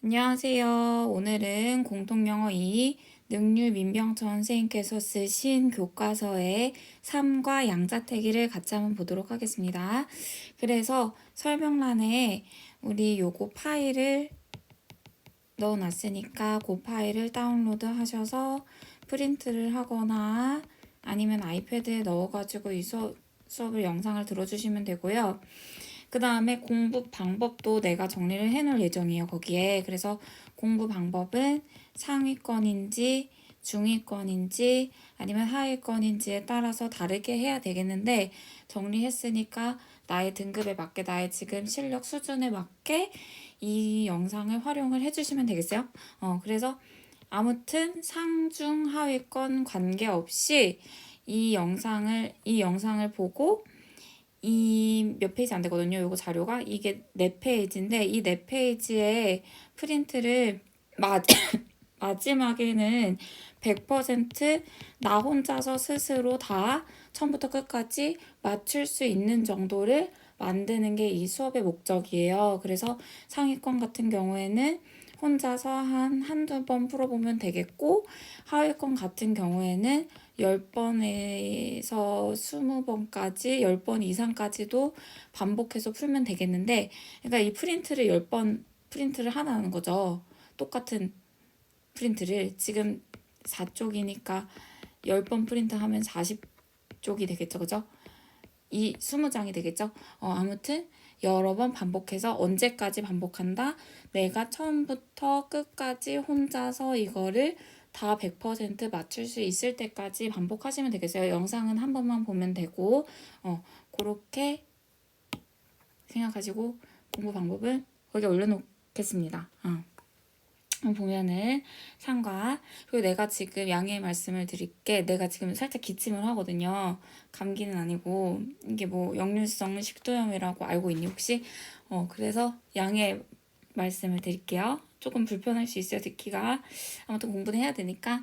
안녕하세요. 오늘은 공통영어 2 능률 민병천 선생님께서 쓰신 교과서의 3과 양자택일을 같이 한번 보도록 하겠습니다. 그래서 설명란에 우리 요거 파일을 넣어놨으니까 그 파일을 다운로드 하셔서 프린트를 하거나 아니면 아이패드에 넣어가지고 이 수업을 영상을 들어주시면 되고요. 그 다음에 공부 방법도 내가 정리를 해놓을 예정이에요, 거기에. 그래서 공부 방법은 상위권인지 중위권인지 아니면 하위권인지에 따라서 다르게 해야 되겠는데 정리했으니까 나의 등급에 맞게 나의 지금 실력 수준에 맞게 이 영상을 활용을 해주시면 되겠어요. 그래서 아무튼 상중 하위권 관계없이 이 영상을 보고 이 몇 페이지 안 되거든요. 요거 자료가 이게 4페이지인데 이 4페이지에 프린트를 마지막에는 100% 나 혼자서 스스로 다 처음부터 끝까지 맞출 수 있는 정도를 만드는 게 이 수업의 목적이에요. 그래서 상위권 같은 경우에는 혼자서 한두 번 풀어보면 되겠고, 하위권 같은 경우에는 10번에서 20번까지, 10번 이상까지도 반복해서 풀면 되겠는데, 그러니까 이 프린트를 10번 프린트를 하는 거죠. 똑같은 프린트를 지금 4쪽이니까 10번 프린트하면 40쪽이 되겠죠. 그죠? 20장이 되겠죠. 아무튼 여러 번 반복해서 언제까지 반복한다? 내가 처음부터 끝까지 혼자서 이거를 다 100% 맞출 수 있을 때까지 반복하시면 되겠어요. 영상은 한 번만 보면 되고 그렇게 생각하시고 공부 방법은 거기에 올려놓겠습니다. 보면은 상과 그리고 내가 지금 양해의 말씀을 드릴게. 내가 지금 살짝 기침을 하거든요. 감기는 아니고 이게 뭐 역류성 식도염이라고 알고 있니 혹시? 그래서 양해의 말씀을 드릴게요. 조금 불편할 수 있어요, 듣기가. 아무튼 공부는 해야 되니까.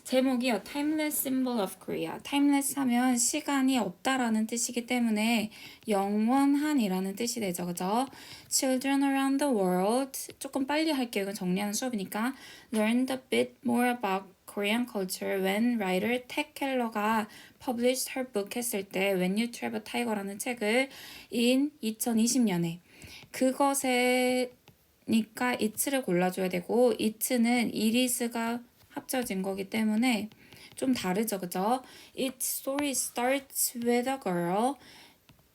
제목이요. Timeless Symbol of Korea. Timeless 하면 시간이 없다라는 뜻이기 때문에 영원한이라는 뜻이 되죠. 그죠? Children around the world. 조금 빨리 할게요. 이건 정리하는 수업이니까. Learned a bit more about Korean culture when writer 텍 켈러가 published her book 했을 때 When You Trap a Tiger라는 책을 in 2020년에 그것에 니까 it를 골라줘야 되고 it는 이리스가 합쳐진 거기 때문에 좀 다르죠, 그죠? Its story starts with a girl.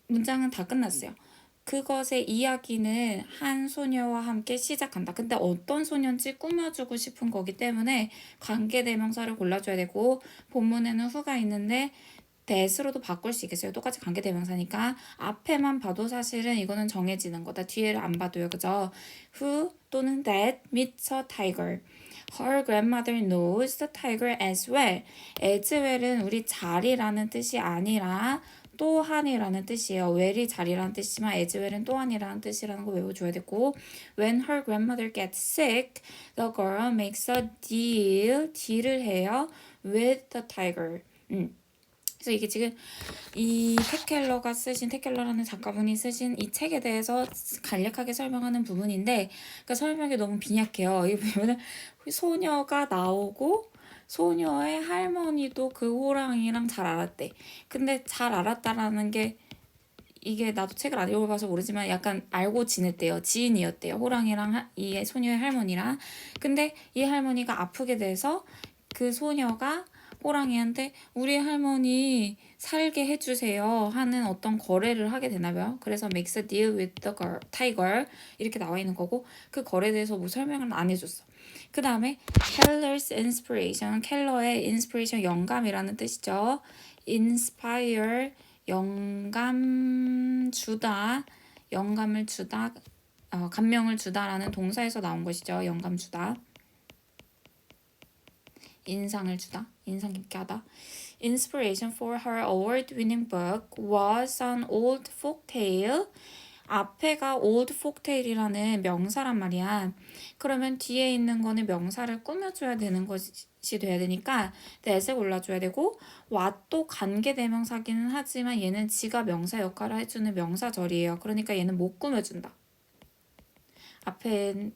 문장은 다 끝났어요. 그것의 이야기는 한 소녀와 함께 시작한다. 근데 어떤 소녀인지 꾸며주고 싶은 거기 때문에 관계대명사를 골라줘야 되고 본문에는 who가 있는데 that으로도 바꿀 수 있겠어요. 똑같이 관계대명사니까 앞에만 봐도 사실은 이거는 정해지는 거다. 뒤에를 안 봐도요. 그죠? Who 또는 that meets a tiger. Her grandmother knows the tiger as well. as well은 우리 자리라는 뜻이 아니라 또한이라는 뜻이에요. well이 자리라는 뜻이지만 as well은 또한이라는 뜻이라는 거 외워줘야 되고 when her grandmother gets sick, the girl makes a deal을 해요. with the tiger. 그래서 이게 지금 이 텍켈러라는 작가분이 쓰신 이 책에 대해서 간략하게 설명하는 부분인데 그러니까 설명이 너무 빈약해요. 이 보면은 소녀가 나오고 소녀의 할머니도 그 호랑이랑 잘 알았대. 근데 잘 알았다라는 게 이게 나도 책을 안 읽어봐서 모르지만 약간 알고 지냈대요. 지인이었대요. 호랑이랑 이 소녀의 할머니랑. 근데 이 할머니가 아프게 돼서 그 소녀가 호랑이한테 우리 할머니 살게 해주세요 하는 어떤 거래를 하게 되나봐요. 그래서 makes a deal with the tiger 이렇게 나와 있는 거고 그 거래에 대해서 뭐 설명을 안 해줬어. 그 다음에 Keller's inspiration, 켈러의 inspiration 영감이라는 뜻이죠. inspire 영감을 주다, 감명을 주다라는 동사에서 나온 것이죠. 영감 주다. 인상을 주다, 인상 깊게 하다. Inspiration for her award-winning book was an old folktale. 앞에가 old folktale이라는 명사란 말이야. 그러면 뒤에 있는 거는 명사를 꾸며줘야 되는 것이 돼야 되니까 that을 골라줘야 되고 what도 관계대명사기는 하지만 얘는 지가 명사 역할을 해주는 명사절이에요. 그러니까 얘는 못 꾸며준다. 앞에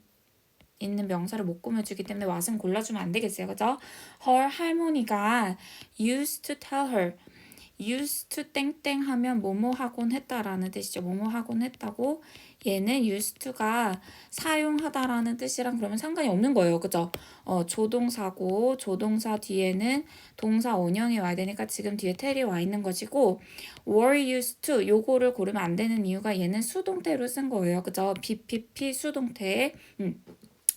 있는 명사를 못 꾸며주기 때문에 what은 골라주면 안 되겠어요. 그죠? her 할머니가 used to tell her used to 땡땡 하면 뭐뭐 하곤 했다라는 뜻이죠. 뭐뭐 하곤 했다고 얘는 used to가 사용하다라는 뜻이랑 그러면 상관이 없는 거예요. 그죠? 조동사고 조동사 뒤에는 동사 원형이 와야 되니까 지금 뒤에 tell이 와 있는 것이고 were used to 요거를 고르면 안 되는 이유가 얘는 수동태로 쓴 거예요. 그죠? BPP 수동태.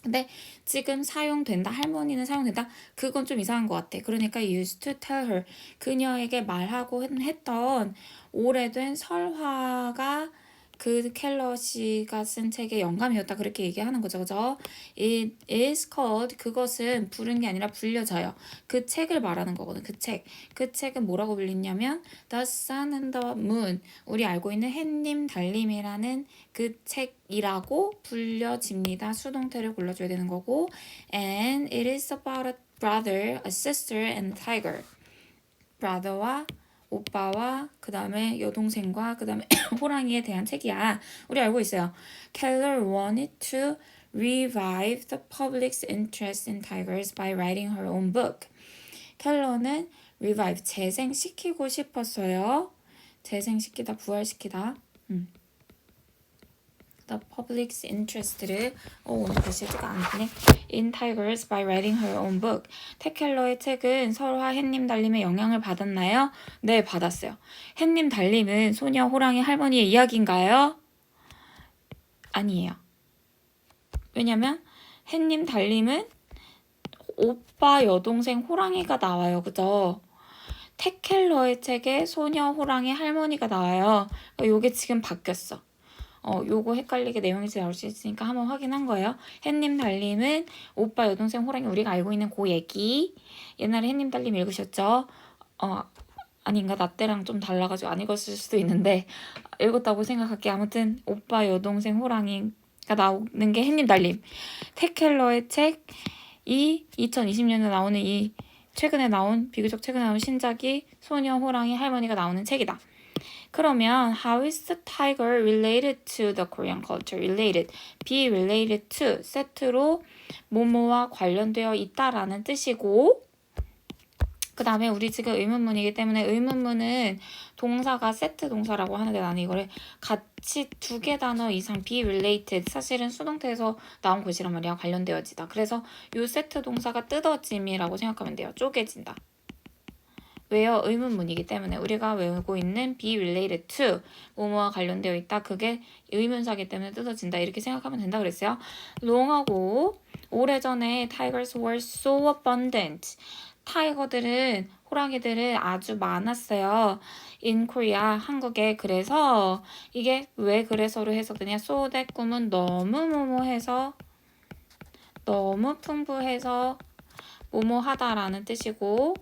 근데 지금 사용된다. 할머니는 사용된다. 그건 좀 이상한 것 같아. 그러니까 used to tell her. 그녀에게 말하고 했던 오래된 설화가 그 켈러시가 쓴 책의 영감이었다. 그렇게 얘기하는 거죠. 그죠? It is called. 그것은 부른 게 아니라 불려져요. 그 책을 말하는 거거든. 그 책. 그 책은 뭐라고 불리냐면 The Sun and the Moon. 우리 알고 있는 햇님 달님이라는 그 책이라고 불려집니다. 수동태를 골라줘야 되는 거고 And it is about a brother, a sister and a tiger. brother와 오빠와 그 다음에 여동생과 그 다음에 호랑이에 대한 책이야. 우리 알고 있어요. Keller wanted to revive the public's interest in tigers by writing her own book. 켈러는 revive, 재생시키고 싶었어요. 재생시키다, 부활시키다. The public's interest를 오늘 글씨가 안 되네. In tigers by writing her own book. 테켈러의 책은 설화 햇님 달님의 영향을 받았나요? 네, 받았어요. 햇님 달님은 소녀 호랑이 할머니의 이야기인가요? 아니에요. 왜냐면 햇님 달님은 오빠 여동생 호랑이가 나와요. 그죠? 테켈러의 책에 소녀 호랑이 할머니가 나와요. 요게 지금 바뀌었어. 요거 헷갈리게 내용이 나올 수 있으니까 한번 확인한 거예요. 햇님 달님은 오빠 여동생 호랑이 우리가 알고 있는 그 얘기. 옛날에 햇님 달님 읽으셨죠? 아닌가? 나 때랑 좀 달라가지고 안 읽었을 수도 있는데 읽었다고 생각할게. 아무튼 오빠 여동생 호랑이가 나오는 게 햇님 달님. 테켈러의 책이 2020년에 나오는 이 최근에 나온 비교적 최근에 나온 신작이 소녀 호랑이 할머니가 나오는 책이다. 그러면 how is the tiger related to the Korean culture? related, be related to 세트로 뭐뭐와 관련되어 있다라는 뜻이고 그 다음에 우리 지금 의문문이기 때문에 의문문은 동사가 세트 동사라고 하는데 나는 이거를 같이 두 개 단어 이상 be related 사실은 수동태에서 나온 것이란 말이야. 관련되어지다. 그래서 이 세트 동사가 뜯어짐이라고 생각하면 돼요. 쪼개진다. 왜요? 의문문이기 때문에 우리가 외우고 있는 be related to 뭐뭐와 관련되어 있다. 그게 의문사기 때문에 뜯어진다. 이렇게 생각하면 된다 그랬어요. long하고 오래전에 tigers were so abundant. 타이거들은 호랑이들은 아주 많았어요. in Korea 한국에. 그래서 이게 왜 그래서로 해석되냐? so that 꿈은 너무 뭐뭐해서 너무 풍부해서 뭐뭐하다라는 뜻이고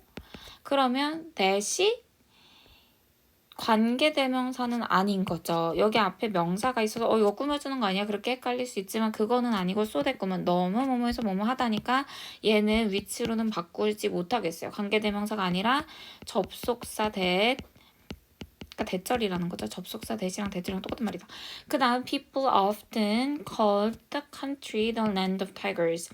그러면 that이 관계대명사는 아닌 거죠. 여기 앞에 명사가 있어서 이거 꾸며주는 거 아니야? 그렇게 헷갈릴 수 있지만 그거는 아니고 so that 꿈은 너무 뭐뭐해서 뭐뭐 하다니까 얘는 위치로는 바꾸지 못하겠어요. 관계대명사가 아니라 접속사 that 그러니까 대절이라는 거죠. 접속사 that이랑 대절이랑 똑같은 말이다. 그 다음 people often called the country the land of tigers.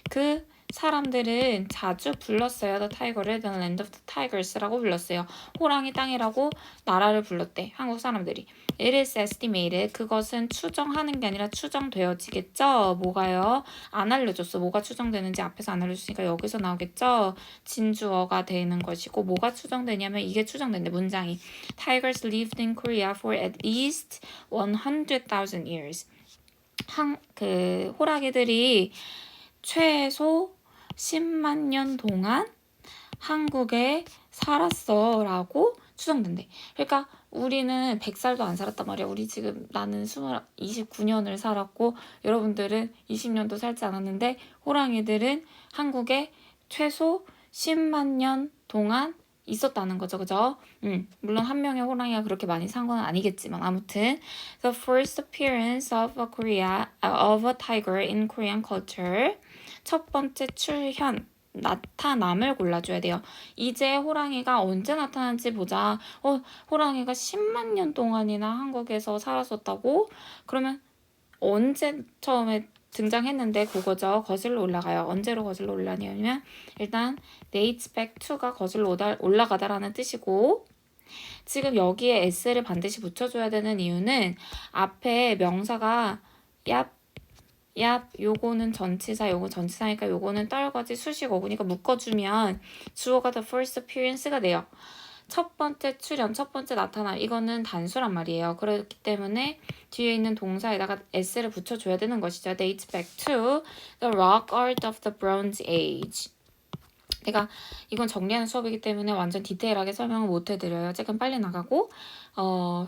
그 사람들은 자주 불렀어요. The tiger를 the land of the tigers라고 불렀어요. 호랑이 땅이라고 나라를 불렀대. 한국 사람들이. It is estimated. 그것은 추정하는 게 아니라 추정되어지겠죠. 뭐가요? 안 알려줬어. 뭐가 추정되는지 앞에서 안 알려줬으니까 여기서 나오겠죠. 진주어가 되는 것이고 뭐가 추정되냐면 이게 추정된대. 문장이. Tigers lived in Korea for at least 100,000 years. 그 호랑이들이 최소 10만 년 동안 한국에 살았어 라고 추정된대. 그러니까 우리는 100살도 안 살았단 말이야. 우리 지금 나는 29년을 살았고 여러분들은 20년도 살지 않았는데 호랑이들은 한국에 최소 10만 년 동안 있었다는 거죠. 그죠? 물론 한 명의 호랑이가 그렇게 많이 산 건 아니겠지만 아무튼 The first appearance of a tiger in Korean culture 첫 번째 출현 나타남을 골라줘야 돼요. 이제 호랑이가 언제 나타난지 보자. 호랑이가 10만 년 동안이나 한국에서 살았었다고? 그러면 언제 처음에 등장했는데 그거죠. 거슬러 올라가요. 언제로 거슬러 올라가냐면 일단 dates back to가 거슬러 올라가다라는 뜻이고 지금 여기에 s를 반드시 붙여줘야 되는 이유는 앞에 명사가 요거는 전치사, 요거 전치사니까 요거는 떨거지 수식 어구니까 묶어주면 주어가 the first appearance가 돼요. 첫 번째 출현, 첫 번째 나타남 이거는 단수란 말이에요. 그렇기 때문에 뒤에 있는 동사에다가 s를 붙여줘야 되는 것이죠. Dates back to the rock art of the Bronze Age. 내가 이건 정리하는 수업이기 때문에 완전 디테일하게 설명을 못 해드려요. 조금 빨리 나가고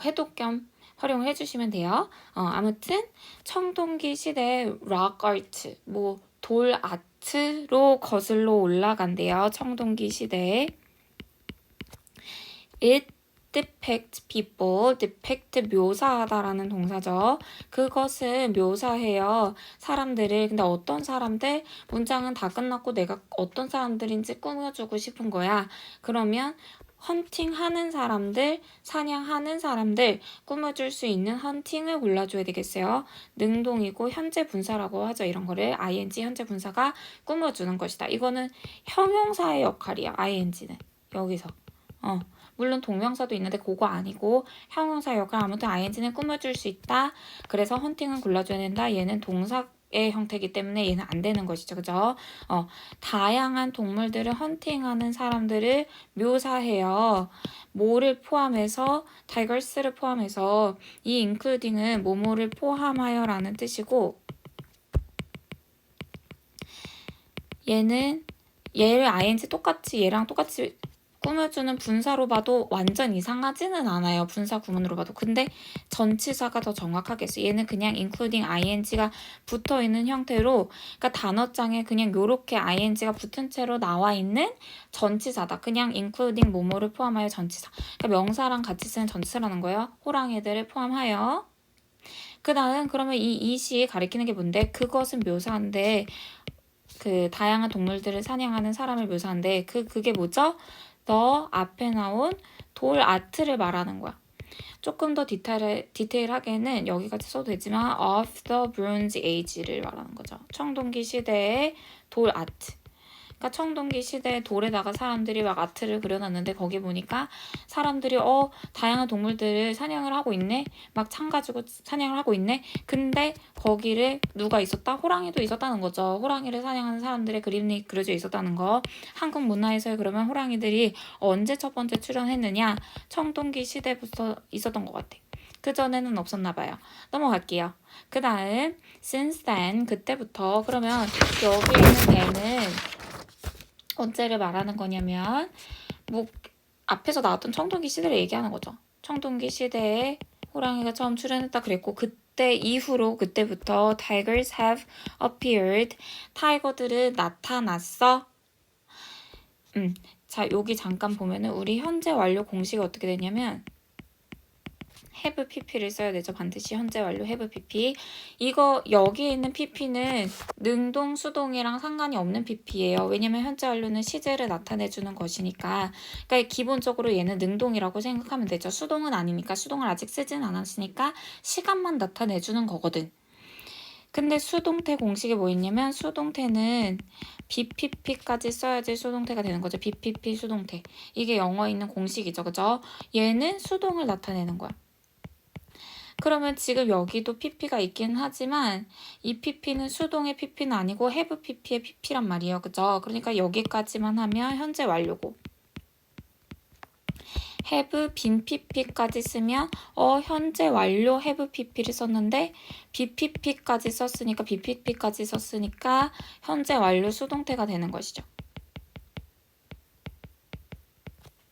회독 겸 활용을 해주시면 돼요. 아무튼 청동기 시대 락 아트, 뭐 돌 아트로 거슬러 올라간대요. 청동기 시대에. It depict people, depict 묘사하다라는 동사죠. 그것은 묘사해요. 사람들을. 근데 어떤 사람들? 문장은 다 끝났고 내가 어떤 사람들인지 꾸며주고 싶은 거야. 그러면 헌팅하는 사람들, 사냥하는 사람들 꾸며줄 수 있는 헌팅을 골라줘야 되겠어요. 능동이고 현재 분사라고 하죠. 이런 거를 ing 현재 분사가 꾸며주는 것이다. 이거는 형용사의 역할이야. ing는 여기서. 물론 동명사도 있는데 그거 아니고 형용사 역할 아무튼 ing는 꾸며줄 수 있다. 그래서 헌팅은 골라줘야 된다. 얘는 동사의 형태이기 때문에 얘는 안 되는 것이죠. 그죠? 다양한 동물들을 헌팅하는 사람들을 묘사해요. 뭐를 포함해서 diverse를 포함해서 이 including은 뭐뭐를 포함하여 라는 뜻이고 얘를 ing 똑같이 얘랑 똑같이 꾸며주는 분사로 봐도 완전 이상하지는 않아요. 분사 구문으로 봐도. 근데 전치사가 더 정확하겠어요. 얘는 그냥 including ing가 붙어있는 형태로 그러니까 단어장에 그냥 요렇게 ing가 붙은 채로 나와 있는 전치사다. 그냥 including 뭐뭐를 포함하여 전치사. 그러니까 명사랑 같이 쓰는 전치사라는 거예요. 호랑이들을 포함하여. 그 다음 그러면 이 it이 가리키는 게 뭔데? 그것은 묘사인데 그 다양한 동물들을 사냥하는 사람을 묘사한데 그게 뭐죠? 더 앞에 나온 돌 아트를 말하는 거야. 조금 더 디테일하게는 여기까지 써도 되지만 of the Bronze Age를 말하는 거죠. 청동기 시대의 돌 아트. 그러니까 청동기 시대에 돌에다가 사람들이 막 아트를 그려놨는데 거기 보니까 사람들이 다양한 동물들을 사냥을 하고 있네. 막 창 가지고 사냥을 하고 있네. 근데 거기를 누가 있었다? 호랑이도 있었다는 거죠. 호랑이를 사냥하는 사람들의 그림이 그려져 있었다는 거. 한국 문화에서 그러면 호랑이들이 언제 첫 번째 출연했느냐? 청동기 시대부터 있었던 것 같아. 그전에는 없었나 봐요. 넘어갈게요. 그 다음 since then 그때부터 그러면 여기에 있는 애는 언제를 말하는 거냐면 뭐 앞에서 나왔던 청동기 시대를 얘기하는 거죠. 청동기 시대에 호랑이가 처음 출연했다 그랬고 그때 이후로 그때부터 tigers have appeared. 타이거들은 나타났어. 자 여기 잠깐 보면은 우리 현재 완료 공식이 어떻게 되냐면 have pp를 써야 되죠. 반드시 현재 완료 have pp. 이거 여기에 있는 pp는 능동, 수동이랑 상관이 없는 pp예요. 왜냐면 현재 완료는 시제를 나타내주는 것이니까. 그러니까 기본적으로 얘는 능동이라고 생각하면 되죠. 수동은 아니니까 수동을 아직 쓰진 않았으니까 시간만 나타내주는 거거든. 근데 수동태 공식이 뭐 있냐면 수동태는 BPP까지 써야지 수동태가 되는 거죠. BPP 수동태. 이게 영어에 있는 공식이죠. 그죠? 얘는 수동을 나타내는 거야. 그러면 지금 여기도 pp가 있긴 하지만 이 pp는 수동의 pp는 아니고 have pp의 pp란 말이에요. 그죠? 그러니까 여기까지만 하면 현재 완료고 have 빈 pp까지 쓰면 현재 완료 have pp를 썼는데 bpp까지 썼으니까 bpp까지 썼으니까 현재 완료 수동태가 되는 것이죠.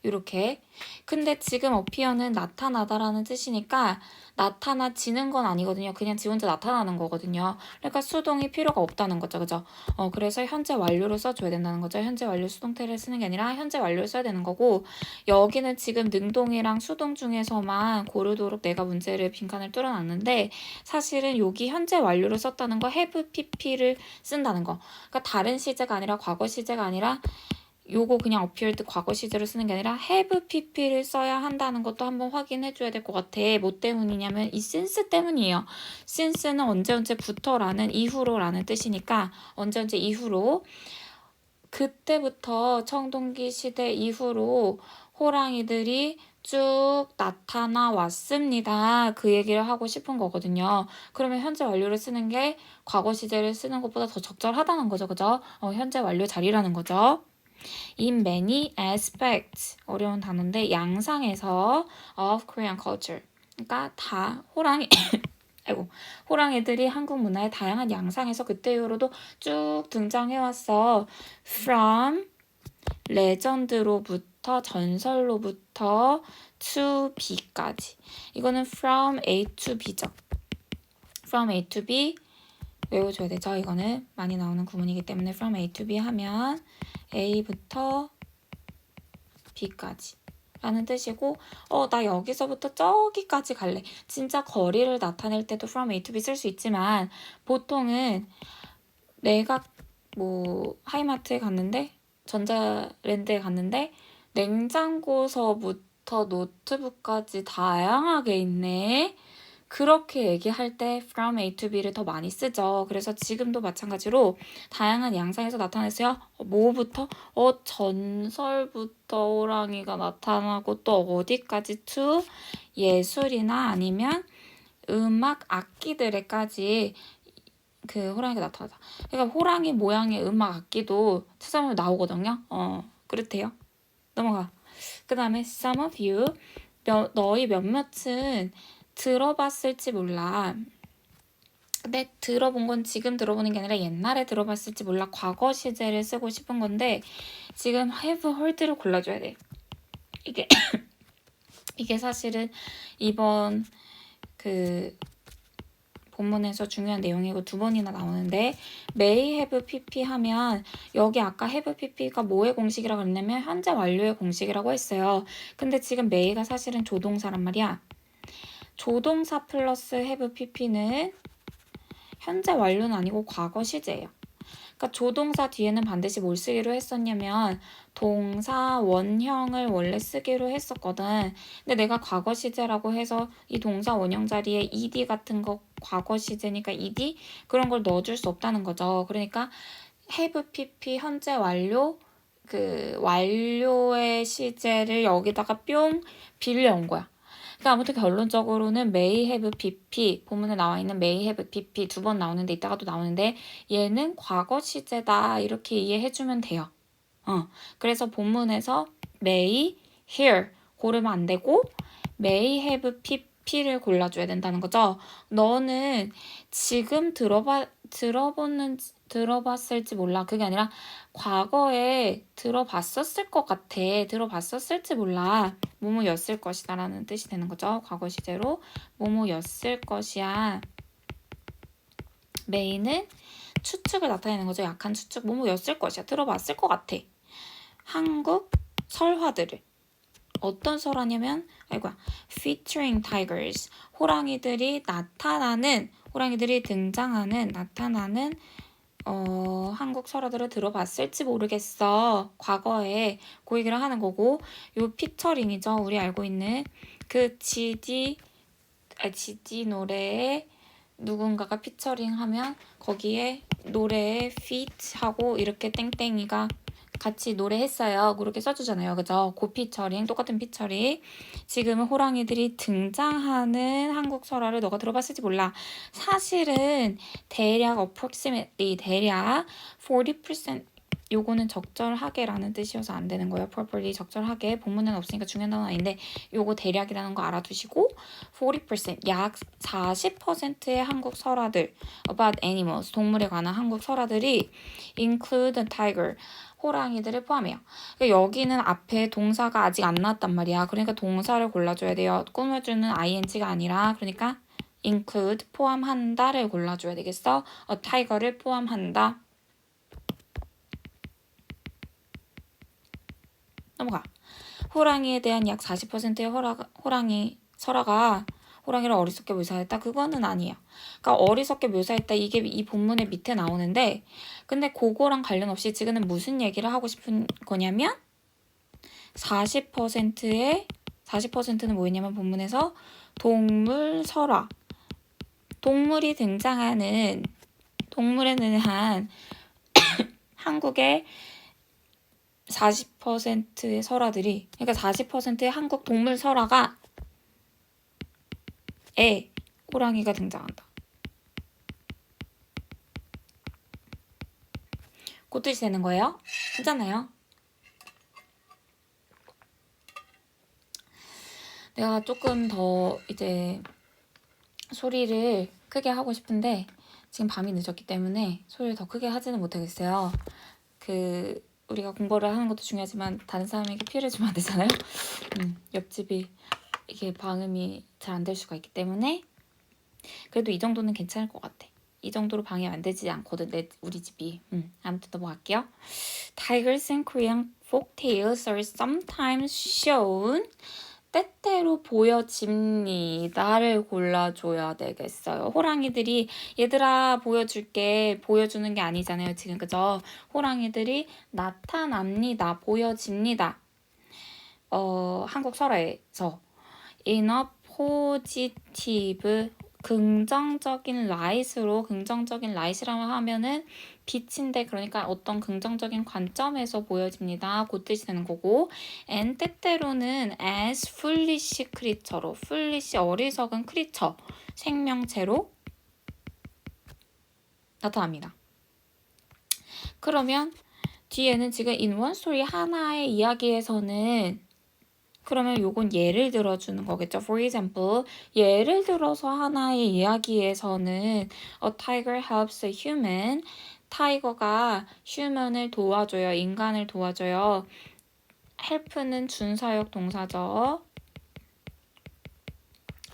이렇게. 근데 지금 appear는 나타나다라는 뜻이니까 나타나지는 건 아니거든요. 그냥 지 혼자 나타나는 거거든요. 그러니까 수동이 필요가 없다는 거죠. 그죠? 그래서 현재 완료를 써줘야 된다는 거죠. 현재 완료 수동태를 쓰는 게 아니라 현재 완료를 써야 되는 거고 여기는 지금 능동이랑 수동 중에서만 고르도록 내가 문제를 빈칸을 뚫어놨는데 사실은 여기 현재 완료를 썼다는 거 have pp를 쓴다는 거. 그러니까 다른 시제가 아니라 과거 시제가 아니라 요거 그냥 appeared 과거 시제로 쓰는 게 아니라 have pp를 써야 한다는 것도 한번 확인해 줘야 될 것 같아. 뭐 때문이냐면 이 since 때문이에요. since는 언제부터라는 이후로라는 뜻이니까 언제 이후로 그때부터 청동기 시대 이후로 호랑이들이 쭉 나타나 왔습니다. 그 얘기를 하고 싶은 거거든요. 그러면 현재 완료를 쓰는 게 과거 시제를 쓰는 것보다 더 적절하다는 거죠. 그죠? 현재 완료 자리라는 거죠. In many aspects 어려운 단어인데 양상에서 of Korean culture 그러니까 다 호랑이들이 한국 문화의 다양한 양상에서 그때 이후로도 쭉 등장해왔어. From 레전드로부터 전설로부터 to B까지. 이거는 from A to B죠. from A to B 외워줘야 되죠. 이거는 많이 나오는 구문이기 때문에 from A to B 하면 A부터 B까지 라는 뜻이고 나 여기서부터 저기까지 갈래. 진짜 거리를 나타낼 때도 from A to B 쓸 수 있지만 보통은 내가 뭐 하이마트에 갔는데 전자랜드에 갔는데 냉장고서부터 노트북까지 다양하게 있네. 그렇게 얘기할 때 from A to B를 더 많이 쓰죠. 그래서 지금도 마찬가지로 다양한 양상에서 나타냈어요. 뭐부터? 전설부터 호랑이가 나타나고 또 어디까지 to 예술이나 아니면 음악 악기들에까지 그 호랑이가 나타나다. 그러니까 호랑이 모양의 음악 악기도 찾아보면 나오거든요. 그렇대요. 넘어가. 그 다음에 some of you 너희 몇몇은 들어봤을지 몰라. 근데 들어본 건 지금 들어보는 게 아니라 옛날에 들어봤을지 몰라. 과거 시제를 쓰고 싶은 건데 지금 have heard를 골라줘야 돼. 이게 사실은 이번 그 본문에서 중요한 내용이고 두 번이나 나오는데 may have pp 하면 여기 아까 have pp가 뭐의 공식이라고 했냐면 현재 완료의 공식이라고 했어요. 근데 지금 may가 사실은 조동사란 말이야. 조동사 플러스 have pp는 현재 완료는 아니고 과거 시제예요. 그러니까 조동사 뒤에는 반드시 뭘 쓰기로 했었냐면 동사 원형을 원래 쓰기로 했었거든. 근데 내가 과거 시제라고 해서 이 동사 원형 자리에 ed 같은 거 과거 시제니까 ed 그런 걸 넣어줄 수 없다는 거죠. 그러니까 have pp 현재 완료 그 완료의 시제를 여기다가 뿅 빌려온 거야. 그러니까 아무튼 결론적으로는 may have pp 본문에 나와 있는 may have pp 두 번 나오는데 이따가 또 나오는데 얘는 과거 시제다 이렇게 이해해주면 돼요. 그래서 본문에서 may hear 고르면 안 되고 may have pp를 골라줘야 된다는 거죠. 너는 지금 들어봤을지 몰라. 그게 아니라 과거에 들어봤었을 것 같아. 들어봤었을지 몰라. 뭐뭐였을 것이다 라는 뜻이 되는 거죠. 과거 시제로 뭐뭐였을 것이야. may는 추측을 나타내는 거죠. 약한 추측. 뭐뭐였을 것이야. 들어봤을 것 같아. 한국 설화들을 어떤 설화냐면 featuring tigers 호랑이들이 등장하는 나타나는 한국 설화들을 들어봤을지 모르겠어. 과거에 그 얘기를 하는 거고 요 피처링이죠. 우리 알고 있는 그 GD 노래에 누군가가 피처링하면 거기에 노래에 feat하고 이렇게 땡땡이가 같이 노래했어요. 그렇게 써주잖아요. 그죠? 그 피처링, 똑같은 피처링. 지금은 호랑이들이 등장하는 한국 설화를 너가 들어봤을지 몰라. 사실은 대략 approximately 대략 40% 요거는 적절하게 라는 뜻이어서 안 되는 거예요. properly 적절하게 본문에는 없으니까 중요한 단어는 아닌데 요거 대략이라는 거 알아두시고 40%약 40%의 한국 설화들 about animals 동물에 관한 한국 설화들이 include the tiger 호랑이들을 포함해요. 그러니까 여기는 앞에 동사가 아직 안 나왔단 말이야. 그러니까 동사를 골라줘야 돼요. 꾸며주는 ing가 아니라 그러니까 include 포함한다를 골라줘야 되겠어. a tiger를 포함한다. 넘어가. 호랑이에 대한 약 40%의 호랑이 설화가 호랑이를 어리석게 묘사했다. 그거는 아니에요. 그러니까 어리석게 묘사했다. 이게 이 본문의 밑에 나오는데 근데 그거랑 관련 없이 지금은 무슨 얘기를 하고 싶은 거냐면 40%는 뭐였냐면 본문에서 동물 설화. 동물이 등장하는 동물에 대한 한국의 40%의 설화들이 그러니까 40%의 한국 동물 설화가 호랑이가 등장한다. 그 뜻이 되는 거예요. 괜찮아요? 내가 조금 더 이제 소리를 크게 하고 싶은데 지금 밤이 늦었기 때문에 소리를 더 크게 하지는 못하겠어요. 우리가 공부를 하는 것도 중요하지만 다른 사람에게 피해를 주면 안 되잖아요. 옆집이 이게 방음이 잘 안 될 수가 있기 때문에 그래도 이 정도는 괜찮을 것 같아. 이 정도로 방해 안 되지 않거든 우리 집이. 아무튼 넘어갈게요. Tigers in Korean folk tales are sometimes shown. 때때로 보여집니다를 골라줘야 되겠어요. 호랑이들이 얘들아 보여줄게 보여주는 게 아니잖아요. 지금 그죠? 호랑이들이 나타납니다. 보여집니다. 한국 설화에서 in a positive 긍정적인 라이트로 긍정적인 라이트라고 하면은 빛인데 그러니까 어떤 긍정적인 관점에서 보여집니다. 그 뜻이 되는 거고 and 때때로는 as foolish creature로 foolish 어리석은 creature 생명체로 나타납니다. 그러면 뒤에는 지금 in one story 하나의 이야기에서는 그러면 요건 예를 들어주는 거겠죠. For example, 예를 들어서 하나의 이야기에서는 A tiger helps a human. 타이거가 human을 도와줘요. 인간을 도와줘요. help는 준사역 동사죠.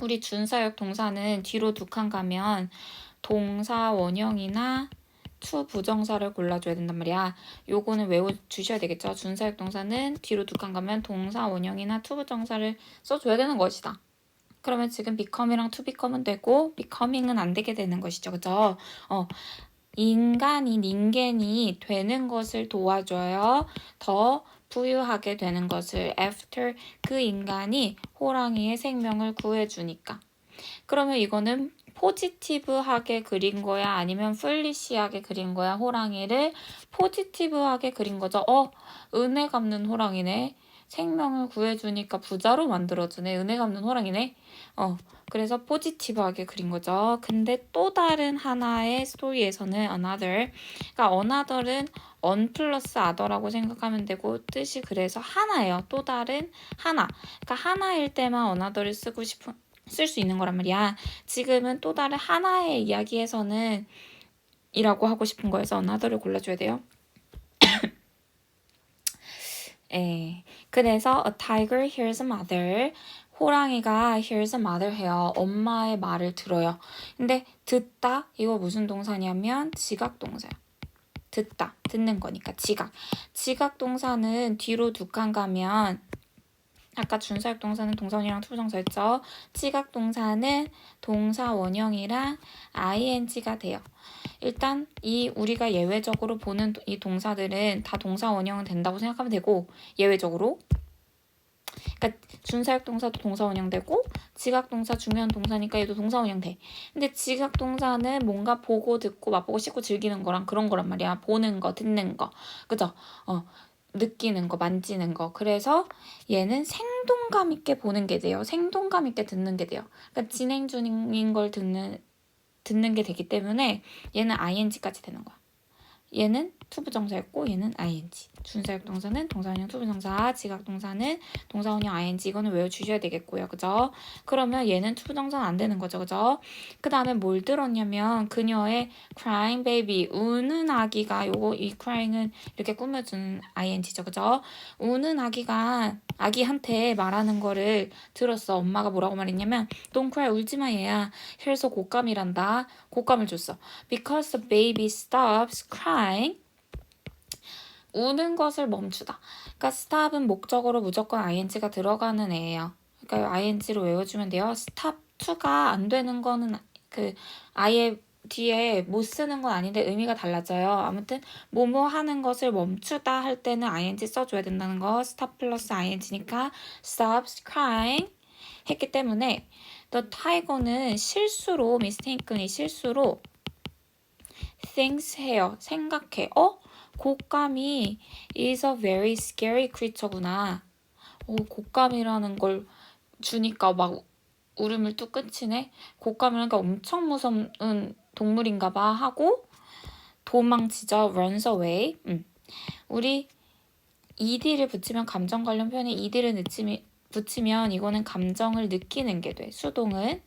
우리 준사역 동사는 뒤로 두 칸 가면 동사 원형이나 to 부정사를 골라줘야 된단 말이야. 요거는 외워주셔야 되겠죠. 준사역 동사는 뒤로 두 칸 가면 동사 원형이나 to 부정사를 써줘야 되는 것이다. 그러면 지금 become이랑 to become은 되고 becoming은 안 되게 되는 것이죠. 그죠? 닌겐이 되는 것을 도와줘요. 더 부유하게 되는 것을 after 그 인간이 호랑이의 생명을 구해주니까. 그러면 이거는 포지티브하게 그린 거야? 아니면 플리시하게 그린 거야? 호랑이를 포지티브하게 그린 거죠. 은혜 갚는 호랑이네. 생명을 구해주니까 부자로 만들어주네. 은혜 갚는 호랑이네. 그래서 포지티브하게 그린 거죠. 근데 또 다른 하나의 스토리에서는 another. 그러니까 another은 on 플러스 other라고 생각하면 되고 뜻이 그래서 하나예요. 또 다른 하나. 그러니까 하나일 때만 another를 쓸 수 있는 거란 말이야. 지금은 또 다른 하나의 이야기에서는 이라고 하고 싶은 거여서 another를 골라줘야 돼요. 그래서 a tiger hears a mother. 호랑이가 hears a mother 해요. 엄마의 말을 들어요. 근데 듣다 이거 무슨 동사냐면 지각 동사야. 듣다 듣는 거니까 지각 동사는 뒤로 두 칸 가면 아까 준사역 동사는 동사원이랑 투부정사였죠. 지각 동사는 동사 원형이랑 ing가 돼요. 일단 우리가 예외적으로 보는 이 동사들은 다 동사 원형은 된다고 생각하면 되고 예외적으로 그러니까 준사역 동사도 동사 원형 되고 지각 동사 중요한 동사니까 얘도 동사 원형 돼. 근데 지각 동사는 뭔가 보고 듣고 맛보고 씻고 즐기는 거랑 그런 거란 말이야. 보는 거, 듣는 거. 그죠? 느끼는 거, 만지는 거. 그래서 얘는 생동감 있게 보는 게 돼요. 생동감 있게 듣는 게 돼요. 그러니까 진행 중인 걸 듣는 게 되기 때문에 얘는 ing까지 되는 거야. 얘는 투부정사였고 얘는 ing. 준사역 동사는 동사원형 투부정사, 지각 동사는 동사원형 ing. 이거는 외워주셔야 되겠고요. 그죠? 그러면 얘는 투부정사는 안 되는 거죠. 그죠? 그 다음에 뭘 들었냐면 그녀의 crying baby, 우는 아기가 이 crying은 이렇게 꾸며주는 ing죠. 그죠? 우는 아기한테 말하는 거를 들었어. 엄마가 뭐라고 말했냐면 Don't cry, 울지마 얘야. 그래서 곶감이란다. 곶감을 줬어. Because the baby stops crying. 우는 것을 멈추다. 그러니까 stop은 목적어로 무조건 ing가 들어가는 애예요. 그러니까 ing로 외워주면 돼요. stop to가 안 되는 거는 아예 뒤에 못 쓰는 건 아닌데 의미가 달라져요. 아무튼 뭐뭐 하는 것을 멈추다 할 때는 ing 써줘야 된다는 거. stop 플러스 ing니까 stops crying 했기 때문에 the tiger는 실수로 mistakenly 실수로 thinks 해요. 생각해. 곶감이 is a very scary creature구나. 곶감이라는 걸 주니까 막 울음을 뚝 끊치네. 곶감이라니까 엄청 무서운 동물인가 봐 하고 도망치죠. runs away. 우리 ed를 붙이면 감정 관련 표현에 ed를 붙이면 이거는 감정을 느끼는 게 돼. 수동은.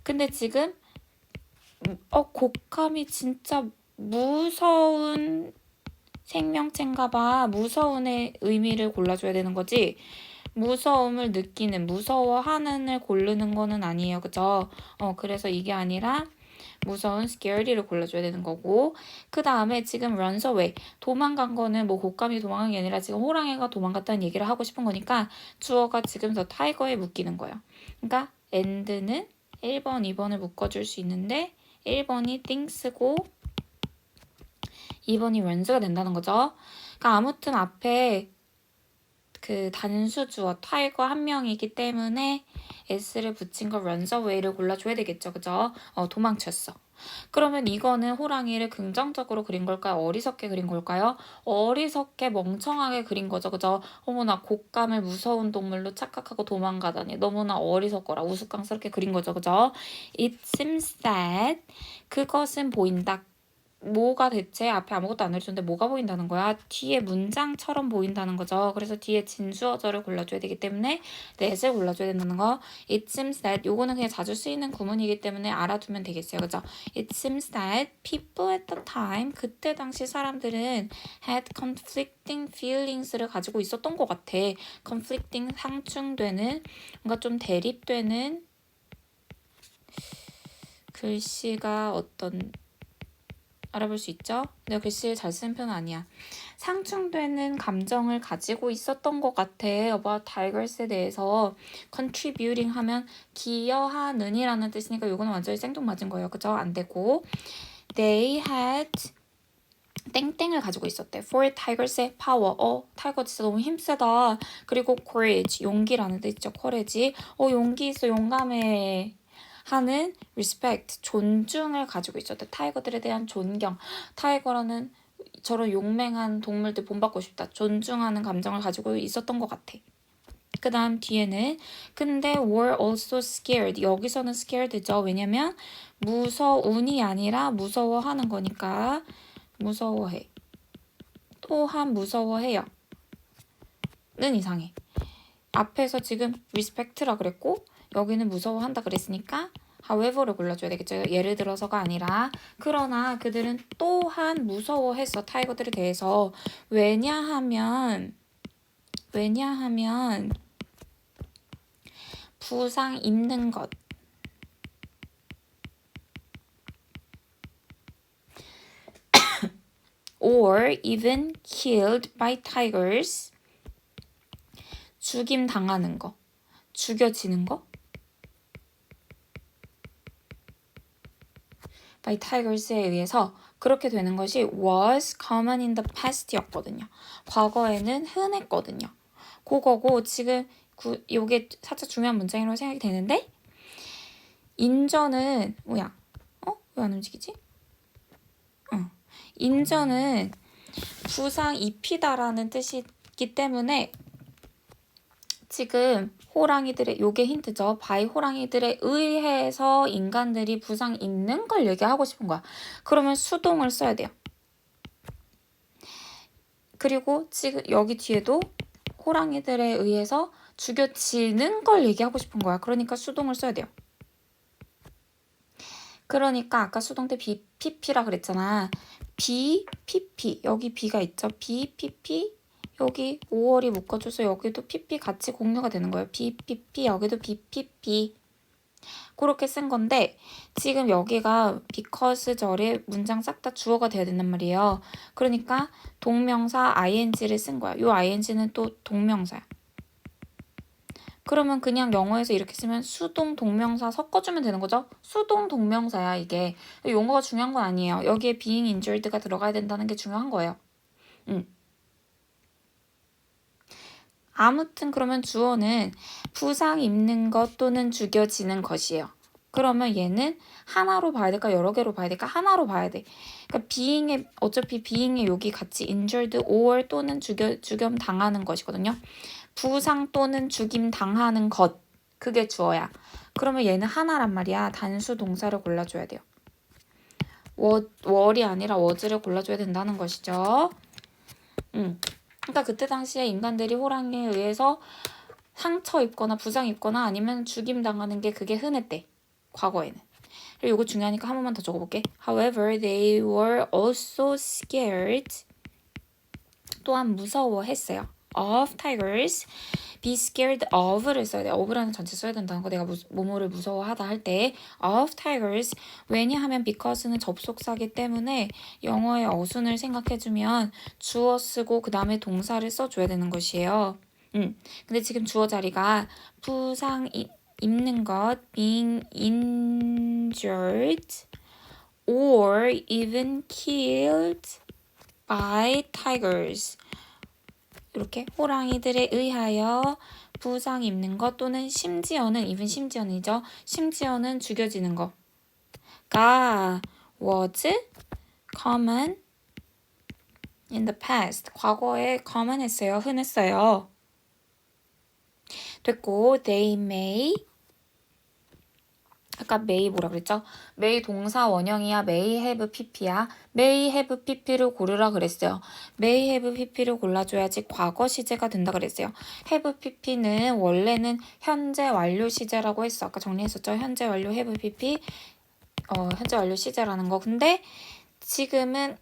근데 지금 곶감이 진짜 무서운 생명체인가 봐. 무서운의 의미를 골라줘야 되는 거지. 무서움을 느끼는, 무서워하는을 고르는 거는 아니에요. 그죠? 그래서 이게 아니라 무서운 scaredy를 골라줘야 되는 거고 그 다음에 지금 runs away 도망간 거는 뭐 곶감이 도망간 게 아니라 지금 호랑이가 도망갔다는 얘기를 하고 싶은 거니까 주어가 지금 더 타이거에 묶이는 거예요. 그러니까 and는 1번, 2번을 묶어줄 수 있는데 1번이 things고 2번이 runs가 된다는 거죠. 그러니까 아무튼 앞에 단수주어 타이거 한 명이기 때문에 s를 붙인 거 runs away를 골라줘야 되겠죠. 그죠? 도망쳤어. 그러면 이거는 호랑이를 긍정적으로 그린 걸까요? 어리석게 그린 걸까요? 어리석게 멍청하게 그린 거죠. 그죠? 어머나 곶감을 무서운 동물로 착각하고 도망가다니 너무나 어리석거라 우스꽝스럽게 그린 거죠. 그죠? It seems that 그것은 보인다. 뭐가 대체 앞에 아무것도 안 해줬는데 뭐가 보인다는 거야? 뒤에 문장처럼 보인다는 거죠. 그래서 뒤에 진수어절을 골라줘야 되기 때문에 that을 골라줘야 된다는 거. It seems that 요거는 그냥 자주 쓰이는 구문이기 때문에 알아두면 되겠어요. 그죠? It seems that people at the time 그때 당시 사람들은 had conflicting feelings를 가지고 있었던 것 같아. conflicting 상충되는 뭔가 좀 대립되는 글씨가 어떤 알아볼 수 있죠? 내가 글씨를 잘 쓰는 편은 아니야. 상충되는 감정을 가지고 있었던 것 같아. about tigers에 대해서 contributing 하면 기여하는 이라는 뜻이니까 이거는 완전히 생뚱맞은 거예요. 그죠? 안 되고 they had 땡땡을 가지고 있었대. for tigers의 power. 타이거 진짜 너무 힘세다. 그리고 courage, 용기라는 뜻이죠. courage. 용기 있어, 용감해. 하는 respect, 존중을 가지고 있었대. 타이거들에 대한 존경. 타이거라는 저런 용맹한 동물들 본받고 싶다. 존중하는 감정을 가지고 있었던 것 같아. 그 다음 뒤에는 근데 were also scared. 여기서는 scared죠. 왜냐면 무서운이 아니라 무서워하는 거니까 무서워해. 또한 무서워해요. 는 이상해. 앞에서 지금 respect라 그랬고 여기는 무서워한다 그랬으니까 however를 골라줘야 되겠죠. 예를 들어서가 아니라 그러나 그들은 또한 무서워했어. 타이거들에 대해서. 왜냐하면 부상 입는 것 or even killed by tigers 죽임 당하는 거 죽여지는 거 by tigers에 의해서 그렇게 되는 것이 was common in the past였거든요. 과거에는 흔했거든요. 그거고 지금 요게 살짝 중요한 문장이라고 생각이 되는데 인전은 뭐야? 왜 안 움직이지? 인전은 부상 입히다라는 뜻이기 때문에 지금 호랑이들의 요게 힌트죠. 바이 호랑이들에 의해서 인간들이 부상 입는 걸 얘기하고 싶은 거야. 그러면 수동을 써야 돼요. 그리고 지금 여기 뒤에도 호랑이들에 의해서 죽여지는 걸 얘기하고 싶은 거야. 그러니까 수동을 써야 돼요. 그러니까 아까 수동태 BPP라 그랬잖아. BPP 여기 B가 있죠. BPP 여기 5월이 묶어줘서 여기도 PP 같이 공유가 되는 거예요. BPP 여기도 BPP 그렇게 쓴 건데 지금 여기가 because 절에 문장 싹 다 주어가 돼야 된단 말이에요. 그러니까 동명사 ing를 쓴 거야. 요 ing는 또 동명사야. 그러면 그냥 영어에서 이렇게 쓰면 수동 동명사 섞어주면 되는 거죠? 수동 동명사야 이게. 용어가 중요한 건 아니에요. 여기에 being injured가 들어가야 된다는 게 중요한 거예요. 아무튼 그러면 주어는 부상 입는 것 또는 죽여지는 것이에요. 그러면 얘는 하나로 봐야 될까 여러 개로 봐야 될까? 하나로 봐야 돼. 그러니까 being의 어차피 being의 여기 같이 injured or 또는 죽임 당하는 것이거든요. 부상 또는 죽임 당하는 것 그게 주어야. 그러면 얘는 하나란 말이야. 단수 동사를 골라줘야 돼요. 월이 아니라 was를 골라줘야 된다는 것이죠. 그러니까 그때 당시에 인간들이 호랑이에 의해서 상처 입거나 부상 입거나 아니면 죽임 당하는 게 그게 흔했대. 과거에는. 그리고 이거 중요하니까 한 번만 더 적어볼게. However, they were also scared. 또한 무서워했어요. Of tigers. Be scared of를 써야 돼. of라는 전체 써야 된다는 거 내가 뭐뭐를 무서워하다 할 때 of tigers. 왜냐하면 because는 접속사기 때문에 영어의 어순을 생각해주면 주어 쓰고 그 다음에 동사를 써줘야 되는 것이에요. 근데 지금 주어 자리가 부상 입는 것, being injured or even killed by tigers. 이렇게 호랑이들에 의하여 부상 입는 것 또는 심지어는 even 심지어는이죠. 심지어는 죽여지는 거가 was common in the past. 과거에 common 했어요. 흔했어요. 됐고 they may 아까 may 뭐라 그랬죠? may 동사 원형이야. may have pp야. may have pp를 고르라 그랬어요. may have pp를 골라줘야지 과거 시제가 된다 그랬어요. have pp는 원래는 현재 완료 시제라고 했어. 아까 정리했었죠? 현재 완료 have pp 현재 완료 시제라는 거. 근데 지금은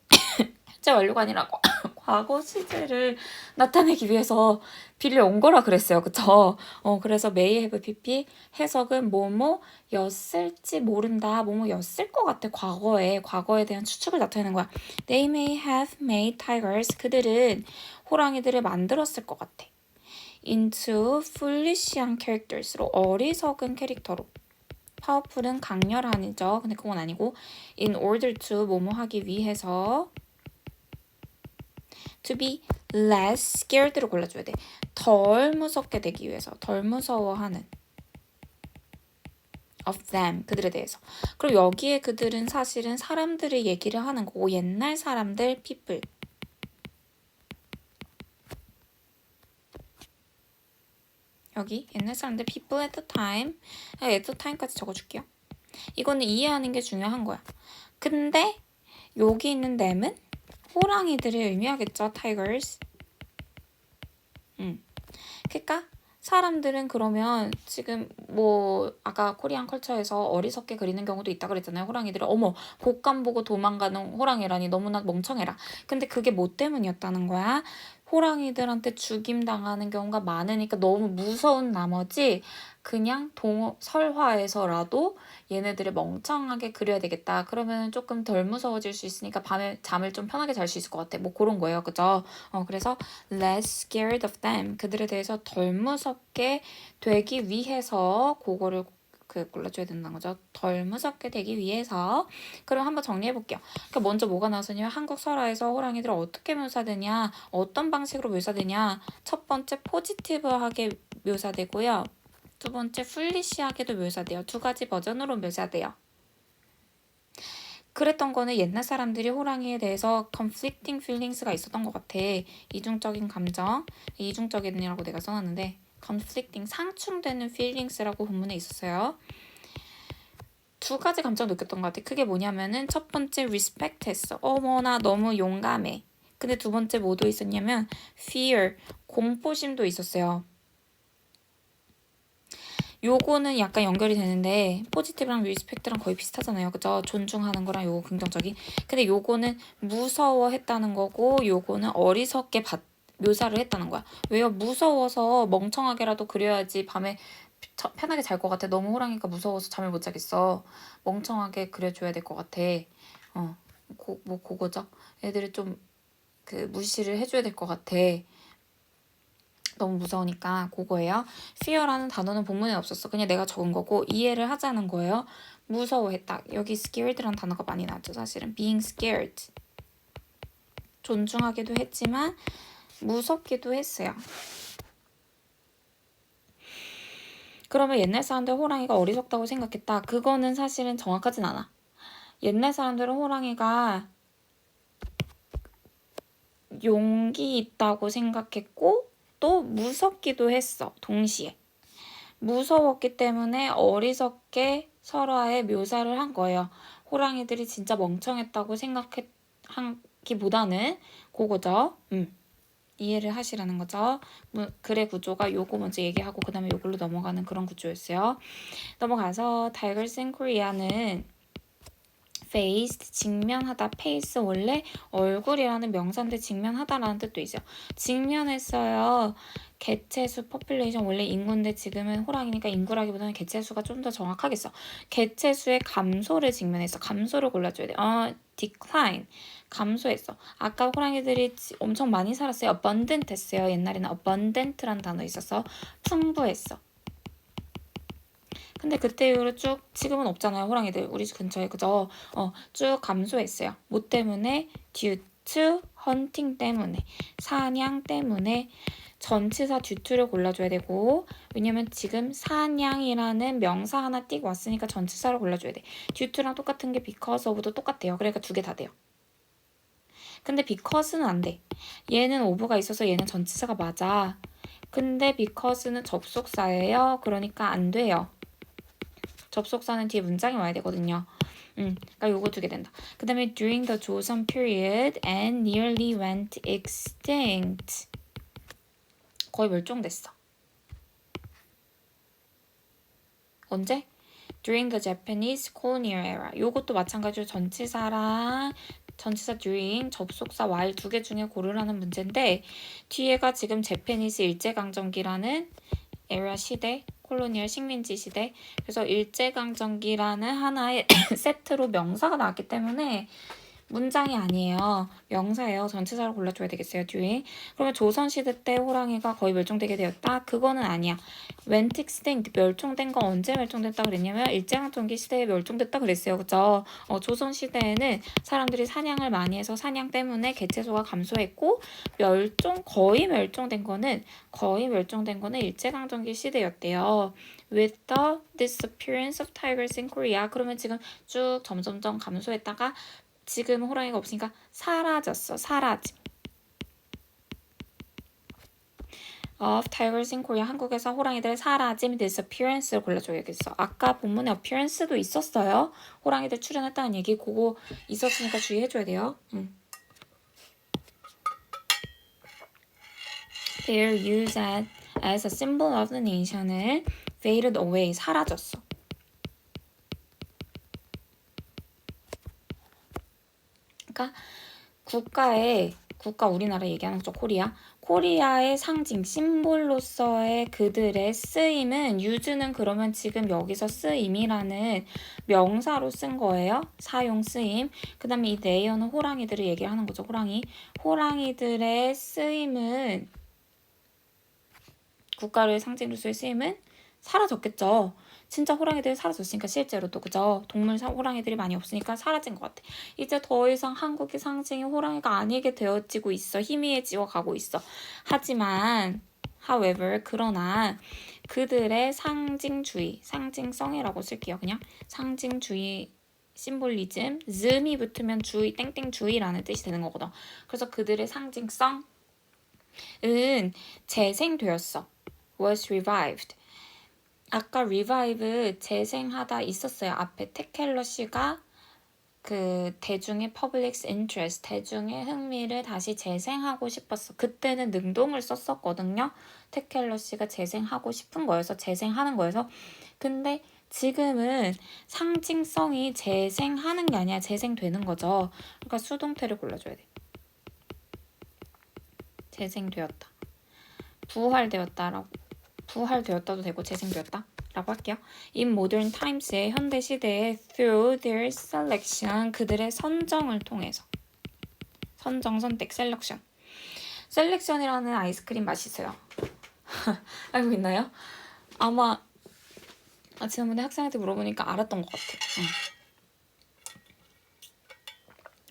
현재 완료가 아니라 과거 시제를 나타내기 위해서 빌려온 거라 그랬어요. 그쵸? 그래서 may have pp 해석은 뭐뭐였을지 모른다. 뭐뭐였을 것 같아. 과거에 대한 추측을 나타내는 거야. They may have made tigers. 그들은 호랑이들을 만들었을 것 같아. into foolish한 characters로 어리석은 캐릭터로. powerful은 강렬한이죠. 근데 그건 아니고 in order to 뭐뭐 하기 위해서 to be less scared를 골라줘야 돼. 덜 무섭게 되기 위해서. 덜 무서워하는 of them. 그들에 대해서. 그리고 여기에 그들은 사실은 사람들을 얘기를 하는 거고 옛날 사람들 people. 여기 옛날 사람들 people at the time. at the time까지 적어줄게요. 이거는 이해하는 게 중요한 거야. 근데 여기 있는 them은 호랑이들을 의미하겠죠. tigers. 그러니까 사람들은 그러면 지금 뭐 아까 코리안 컬처에서 어리석게 그리는 경우도 있다 그랬잖아요. 호랑이들을 어머 곶감 보고 도망가는 호랑이라니 너무나 멍청해라. 근데 그게 뭐 때문이었다는 거야? 호랑이들한테 죽임 당하는 경우가 많으니까 너무 무서운 나머지 그냥 설화에서라도 얘네들을 멍청하게 그려야 되겠다. 그러면 조금 덜 무서워질 수 있으니까 밤에 잠을 좀 편하게 잘 수 있을 것 같아. 뭐 그런 거예요. 그죠? 그래서 less scared of them. 그들에 대해서 덜 무섭게 되기 위해서 그거를 골라줘야 된다는 거죠. 덜 무섭게 되기 위해서. 그럼 한번 정리해 볼게요. 그러니까 먼저 뭐가 나왔냐면 한국 설화에서 호랑이들을 어떻게 묘사되냐, 어떤 방식으로 묘사되냐. 첫 번째 포지티브하게 묘사되고요. 두 번째 풀리시하게도 묘사돼요. 두 가지 버전으로 묘사돼요. 그랬던 거는 옛날 사람들이 호랑이에 대해서 conflicting feelings가 있었던 것 같아. 이중적인 감정, 이중적인이라고 내가 써놨는데 conflicting, 상충되는 feelings라고 본문에 있었어요. 두 가지 감정 느꼈던 것 같아. 그게 뭐냐면은 첫 번째 respect 했어. 어머나 너무 용감해. 근데 두 번째 뭐도 있었냐면 fear, 공포심도 있었어요. 요거는 약간 연결이 되는데 포지티브랑 리스펙트랑 거의 비슷하잖아요. 그죠? 존중하는 거랑 요거 긍정적인. 근데 요거는 무서워했다는 거고 요거는 어리석게 묘사를 했다는 거야. 왜요? 무서워서 멍청하게라도 그려야지 밤에 편하게 잘 것 같아. 너무 호랑이가 무서워서 잠을 못 자겠어. 멍청하게 그려줘야 될 것 같아. 그거죠. 애들을 좀 무시를 해줘야 될 것 같아. 너무 무서우니까 그거예요. fear라는 단어는 본문에 없었어. 그냥 내가 적은 거고 이해를 하자는 거예요. 무서워했다. 여기 scared라는 단어가 많이 나왔죠. 사실은 being scared. 존중하기도 했지만 무섭기도 했어요. 그러면 옛날 사람들 호랑이가 어리석다고 생각했다. 그거는 사실은 정확하진 않아. 옛날 사람들은 호랑이가 용기 있다고 생각했고 또 무섭기도 했어. 동시에. 무서웠기 때문에 어리석게 설화의 묘사를 한 거예요. 호랑이들이 진짜 멍청했다고 생각하기보다는 그거죠. 이해를 하시라는 거죠. 글의 구조가 요거 먼저 얘기하고 그 다음에 요걸로 넘어가는 그런 구조였어요. 넘어가서 Tigers in Korea는 faced, 직면하다, face 원래 얼굴이라는 명사인데 직면하다라는 뜻도 있어요. 직면했어요. 개체수 population 원래 인구인데 지금은 호랑이니까 인구라기보다는 개체수가 좀 더 정확하겠어. 개체수의 감소를 직면했어. 감소를 골라줘야 돼. decline. 감소했어. 아까 호랑이들이 엄청 많이 살았어요. abundant 했어요. 옛날에는 abundant라는 단어 있어서 풍부했어. 근데 그때 이후로 쭉 지금은 없잖아요. 호랑이들 우리 근처에 그죠? 쭉 감소했어요. 뭐 때문에? due to hunting 때문에 사냥 때문에 전치사 due to를 골라줘야 되고 왜냐면 지금 사냥이라는 명사 하나 띄고 왔으니까 전치사를 골라줘야 돼. due to랑 똑같은 게 because of도 똑같아요. 그러니까 두 개 다 돼요. 근데 because는 안 돼. 얘는 of가 있어서 얘는 전치사가 맞아. 근데 because는 접속사예요. 그러니까 안 돼요. 접속사는 뒤에 문장이 와야 되거든요. 그러니까 요거 두 개 된다. 그 다음에 during the Joseon period and nearly went extinct. 거의 멸종됐어. 언제? during the Japanese colonial era. 요것도 마찬가지로 전치사랑 전치사 during, 접속사 while 두 개 중에 고르라는 문제인데 뒤에가 지금 제페니스 일제강점기라는 에라 시대, 콜로니얼 식민지 시대. 그래서 일제강점기라는 하나의 세트로 명사가 나왔기 때문에 문장이 아니에요. 명사예요. 전치사를 골라줘야 되겠어요. 뒤에. 그러면 조선시대 때 호랑이가 거의 멸종되게 되었다? 그거는 아니야. went extinct, 멸종된 건 언제 멸종됐다 그랬냐면 일제강점기 시대에 멸종됐다 그랬어요. 그죠? 조선시대에는 사람들이 사냥을 많이 해서 사냥 때문에 개체수가 감소했고 거의 멸종된 거는 일제강점기 시대였대요. With the disappearance of tigers in Korea. 그러면 지금 쭉 점점점 감소했다가 지금 호랑이가 없으니까 사라졌어. 사라짐. of tigers in Korea. 한국에서 호랑이들의 사라짐, disappearance를 골라줘야겠어. 아까 본문에 appearance도 있었어요. 호랑이들 출연했다는 얘기 그거 있었으니까 주의해줘야 돼요. They are used as a symbol of the nation을 faded away. 사라졌어. 그러니까 국가 우리나라 얘기하는 거죠. 코리아의 상징 심볼로서의 그들의 쓰임은 use는 그러면 지금 여기서 쓰임이라는 명사로 쓴 거예요. 사용 쓰임. 그 다음에 이 they는 호랑이들을 얘기를 하는 거죠. 호랑이들의 쓰임은 국가를 상징으로서의 쓰임은 사라졌겠죠. 진짜 호랑이들이 사라졌으니까 실제로도 그죠? 호랑이들이 많이 없으니까 사라진 것 같아. 이제 더 이상 한국의 상징이 호랑이가 아니게 되어지고 있어. 희미해지어 가고 있어. 하지만 however 그러나 그들의 상징성이라고 쓸게요. 그냥 상징주의 심볼리즘, 즘이 붙으면 주의, 땡땡주의라는 뜻이 되는 거거든. 그래서 그들의 상징성은 재생되었어. was revived. 아까 revive 재생하다 있었어요. 앞에 테켈러 씨가 그 대중의 public interest, 대중의 흥미를 다시 재생하고 싶었어. 그때는 능동을 썼었거든요. 테켈러 씨가 재생하고 싶은 거여서 재생하는 거여서. 근데 지금은 상징성이 재생하는 게 아니라 재생되는 거죠. 그러니까 수동태를 골라줘야 돼. 재생되었다. 부활되었다도 되고 재생되었다 라고 할게요. In modern times의 현대 시대에 through their selection 그들의 선정을 통해서 선택 셀렉션이라는 아이스크림 맛있어요. 알고 있나요? 아마 지난번에 학생한테 물어보니까 알았던 것 같아.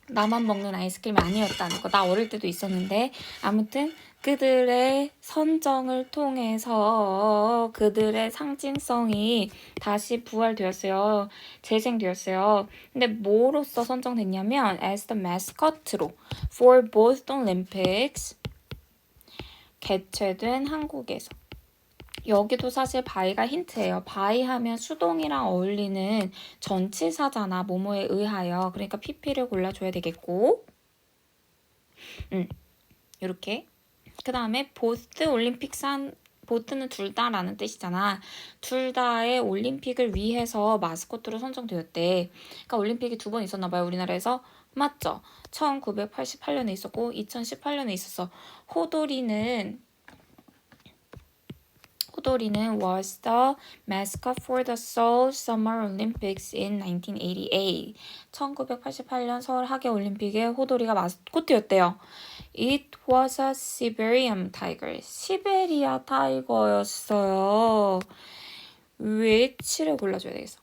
나만 먹는 아이스크림이 아니었다는 거. 나 어릴 때도 있었는데 아무튼 그들의 선정을 통해서 그들의 상징성이 다시 부활되었어요. 재생되었어요. 근데 뭐로서 선정됐냐면 as the mascot로 for both Olympics 개최된 한국에서. 여기도 사실 바이가 힌트예요. 바이 하면 수동이랑 어울리는 전치사잖아. 뭐뭐에 의하여. 그러니까 PP를 골라줘야 되겠고. 이렇게. 그 다음에 보스 올림픽산 보트는 둘 다라는 뜻이잖아. 둘 다의 올림픽을 위해서 마스코트로 선정되었대. 그러니까 올림픽이 2번 있었나 봐요. 우리나라에서. 맞죠? 1988년에 있었고 2018년에 있었어. 호돌이는 was the mascot for the Seoul Summer Olympics in 1988. 1988년 서울 하계올림픽의 호돌이가 마스코트였대요. It was a Siberian tiger. 시베리아 타이거였어요. which를 골라줘야 되겠어.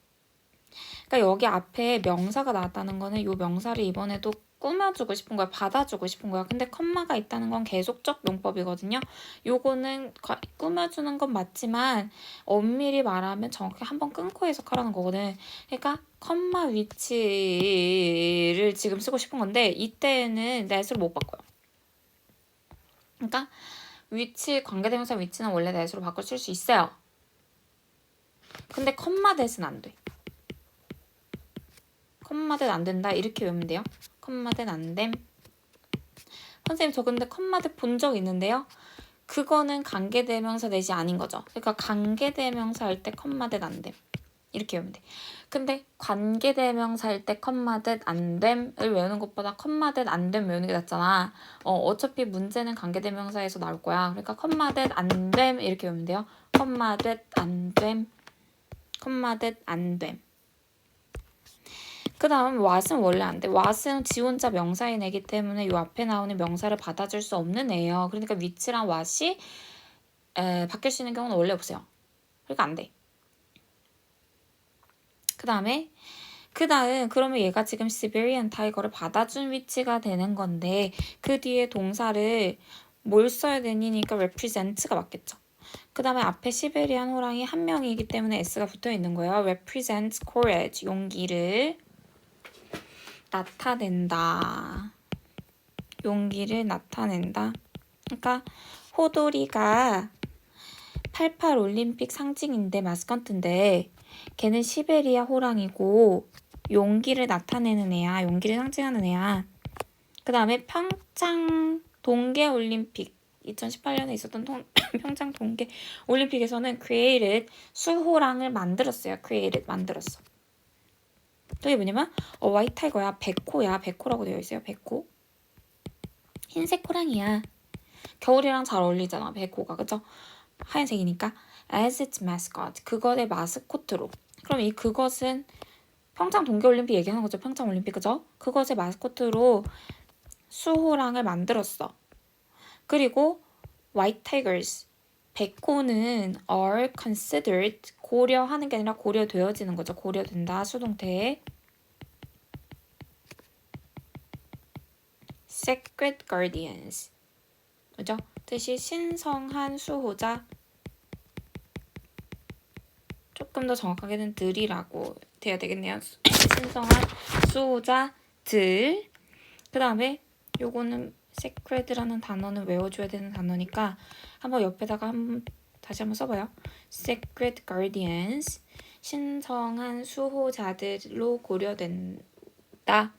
그러니까 여기 앞에 명사가 나왔다는 거는 이 명사를 이번에도 꾸며주고 싶은 거야. 받아주고 싶은 거야. 근데 컴마가 있다는 건 계속적 용법이거든요. 요거는 꾸며주는 건 맞지만 엄밀히 말하면 정확히 한번 끊고 해석하라는 거거든. 그러니까 컴마 위치를 지금 쓰고 싶은 건데 이때는 that으로 못 바꿔요. 그러니까 위치, 관계대명사 위치는 원래 that으로 바꿔 쓸 수 있어요. 근데 컴마 that은 안 돼. 컴마 that 안 된다. 이렇게 외우면 돼요. 컴마 that 안 됨. 선생님 저 근데 컴마 that 본 적 있는데요. 그거는 관계대명사 that이 아닌 거죠. 그러니까 관계대명사일 때 컴마 that 안 됨. 이렇게 외우면 돼. 근데 관계대명사일 때 컴마 that 안 됨을 외우는 것보다 컴마 that 안 됨 외우는 게 낫잖아. 어차피 문제는 관계대명사에서 나올 거야. 그러니까 컴마 that 안 됨 이렇게 외우면 돼요. 컴마 that 안 됨. 컴마 that 안 됨. 그 다음 what은 원래 안 돼. what은 지원자 명사인 애기 때문에 이 앞에 나오는 명사를 받아줄 수 없는 애예요. 그러니까 which랑 what이 바뀔 수 있는 경우는 원래 없어요. 그러니까 안 돼. 그 다음 그러면 얘가 지금 시베리안 타이거를 받아준 위치가 되는 건데 그 뒤에 동사를 뭘 써야 되니까 represent가 맞겠죠. 그 다음에 앞에 시베리안 호랑이 한 명이기 때문에 s가 붙어 있는 거예요. represents courage, 용기를 나타낸다. 용기를 나타낸다. 그러니까 호돌이가 88 올림픽 상징인데 마스코트인데 걔는 시베리아 호랑이고 용기를 나타내는 애야. 용기를 상징하는 애야. 그 다음에 평창 동계올림픽 2018년에 있었던 평창 동계 올림픽에서는 created 수호랑을 만들었어요. created 만들었어. 그게 뭐냐면 화이트 타이거야. 백호야. 백호라고 되어 있어요. 백호. 흰색 호랑이야. 겨울이랑 잘 어울리잖아. 백호가. 그죠? 하얀색이니까 as its mascot. 그것의 마스코트로. 그럼 이 그것은 평창 동계올림픽 얘기하는 거죠. 평창올림픽. 그죠? 그것의 마스코트로 수호랑을 만들었어. 그리고 white tigers. 백호는 are considered 고려하는 게 아니라 고려되어지는 거죠. 고려된다. 수동태에. sacred guardians. 그죠? 뜻이 신성한 수호자. 조금 더 정확하게는 들이라고 돼야 되겠네요. 신성한 수호자들. 그 다음에 요거는 sacred라는 단어는 외워줘야 되는 단어니까 한번 옆에다가 다시 한번 써봐요. sacred guardians. 신성한 수호자들로 고려된다.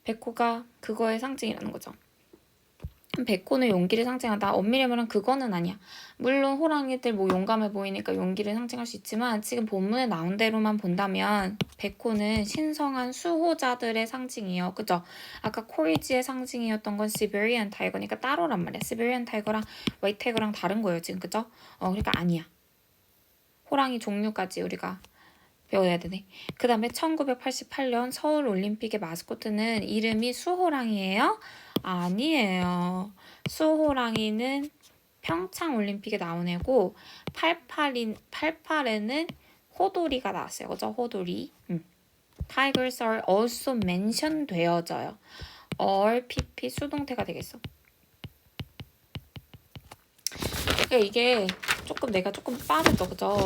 백호가 그거의 상징이라는 거죠. 백호는 용기를 상징한다. 엄밀히 말하면 그거는 아니야. 물론 호랑이들 뭐 용감해 보이니까 용기를 상징할 수 있지만 지금 본문에 나온 대로만 본다면 백호는 신성한 수호자들의 상징이에요. 그죠? 아까 코리지의 상징이었던 건 시베리안 타이거니까 따로란 말이야. 시베리안 타이거랑 화이트 타이거랑 다른 거예요. 지금 그죠? 그러니까 아니야. 호랑이 종류까지 우리가 배워야 되네. 그 다음에 1988년 서울올림픽의 마스코트는 이름이 수호랑이에요? 아니에요. 수호랑이는 평창 올림픽에 나온 애고 88에는 호돌이가 나왔어요. 그죠? 호돌이. Tigers are also mentioned 되어져요. all pp 수동태가 되겠어. 그러니까 이게 내가 조금 빠르죠, 그죠?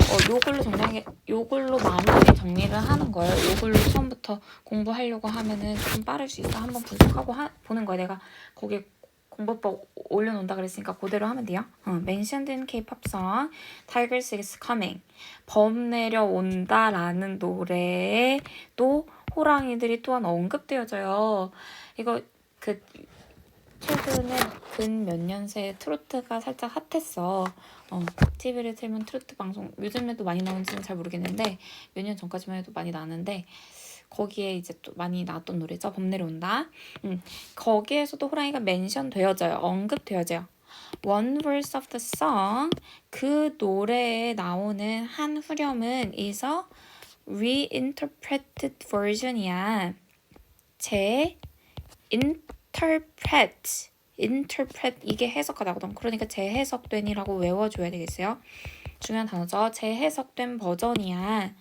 요걸로 마무리 정리를 하는 거예요. 요걸로 처음부터 공부하려고 하면은 좀 빠를 수 있어. 한번 분석하고 보는 거야. 내가 거기 공부법 올려놓는다 그랬으니까 그대로 하면 돼요. Mentioned in K-pop song, Tigers is coming. 범 내려온다라는 노래에 또 호랑이들이 또한 언급되어져요. 이거 최근에 근 몇 년 새 트로트가 살짝 핫했어. TV를 틀면 트로트 방송 요즘에도 많이 나오는지는 잘 모르겠는데 몇 년 전까지만 해도 많이 나는데 거기에 이제 또 많이 나왔던 노래죠. 범 내려온다. 거기에서도 호랑이가 멘션 되어져요. 언급되어져요. One verse of the song 그 노래에 나오는 한 후렴은 is a reinterpreted version이야. interpret 이게 해석하다거든. 그러니까 재해석된이라고 외워줘야 되겠어요. 중요한 단어죠. 재해석된 버전이야.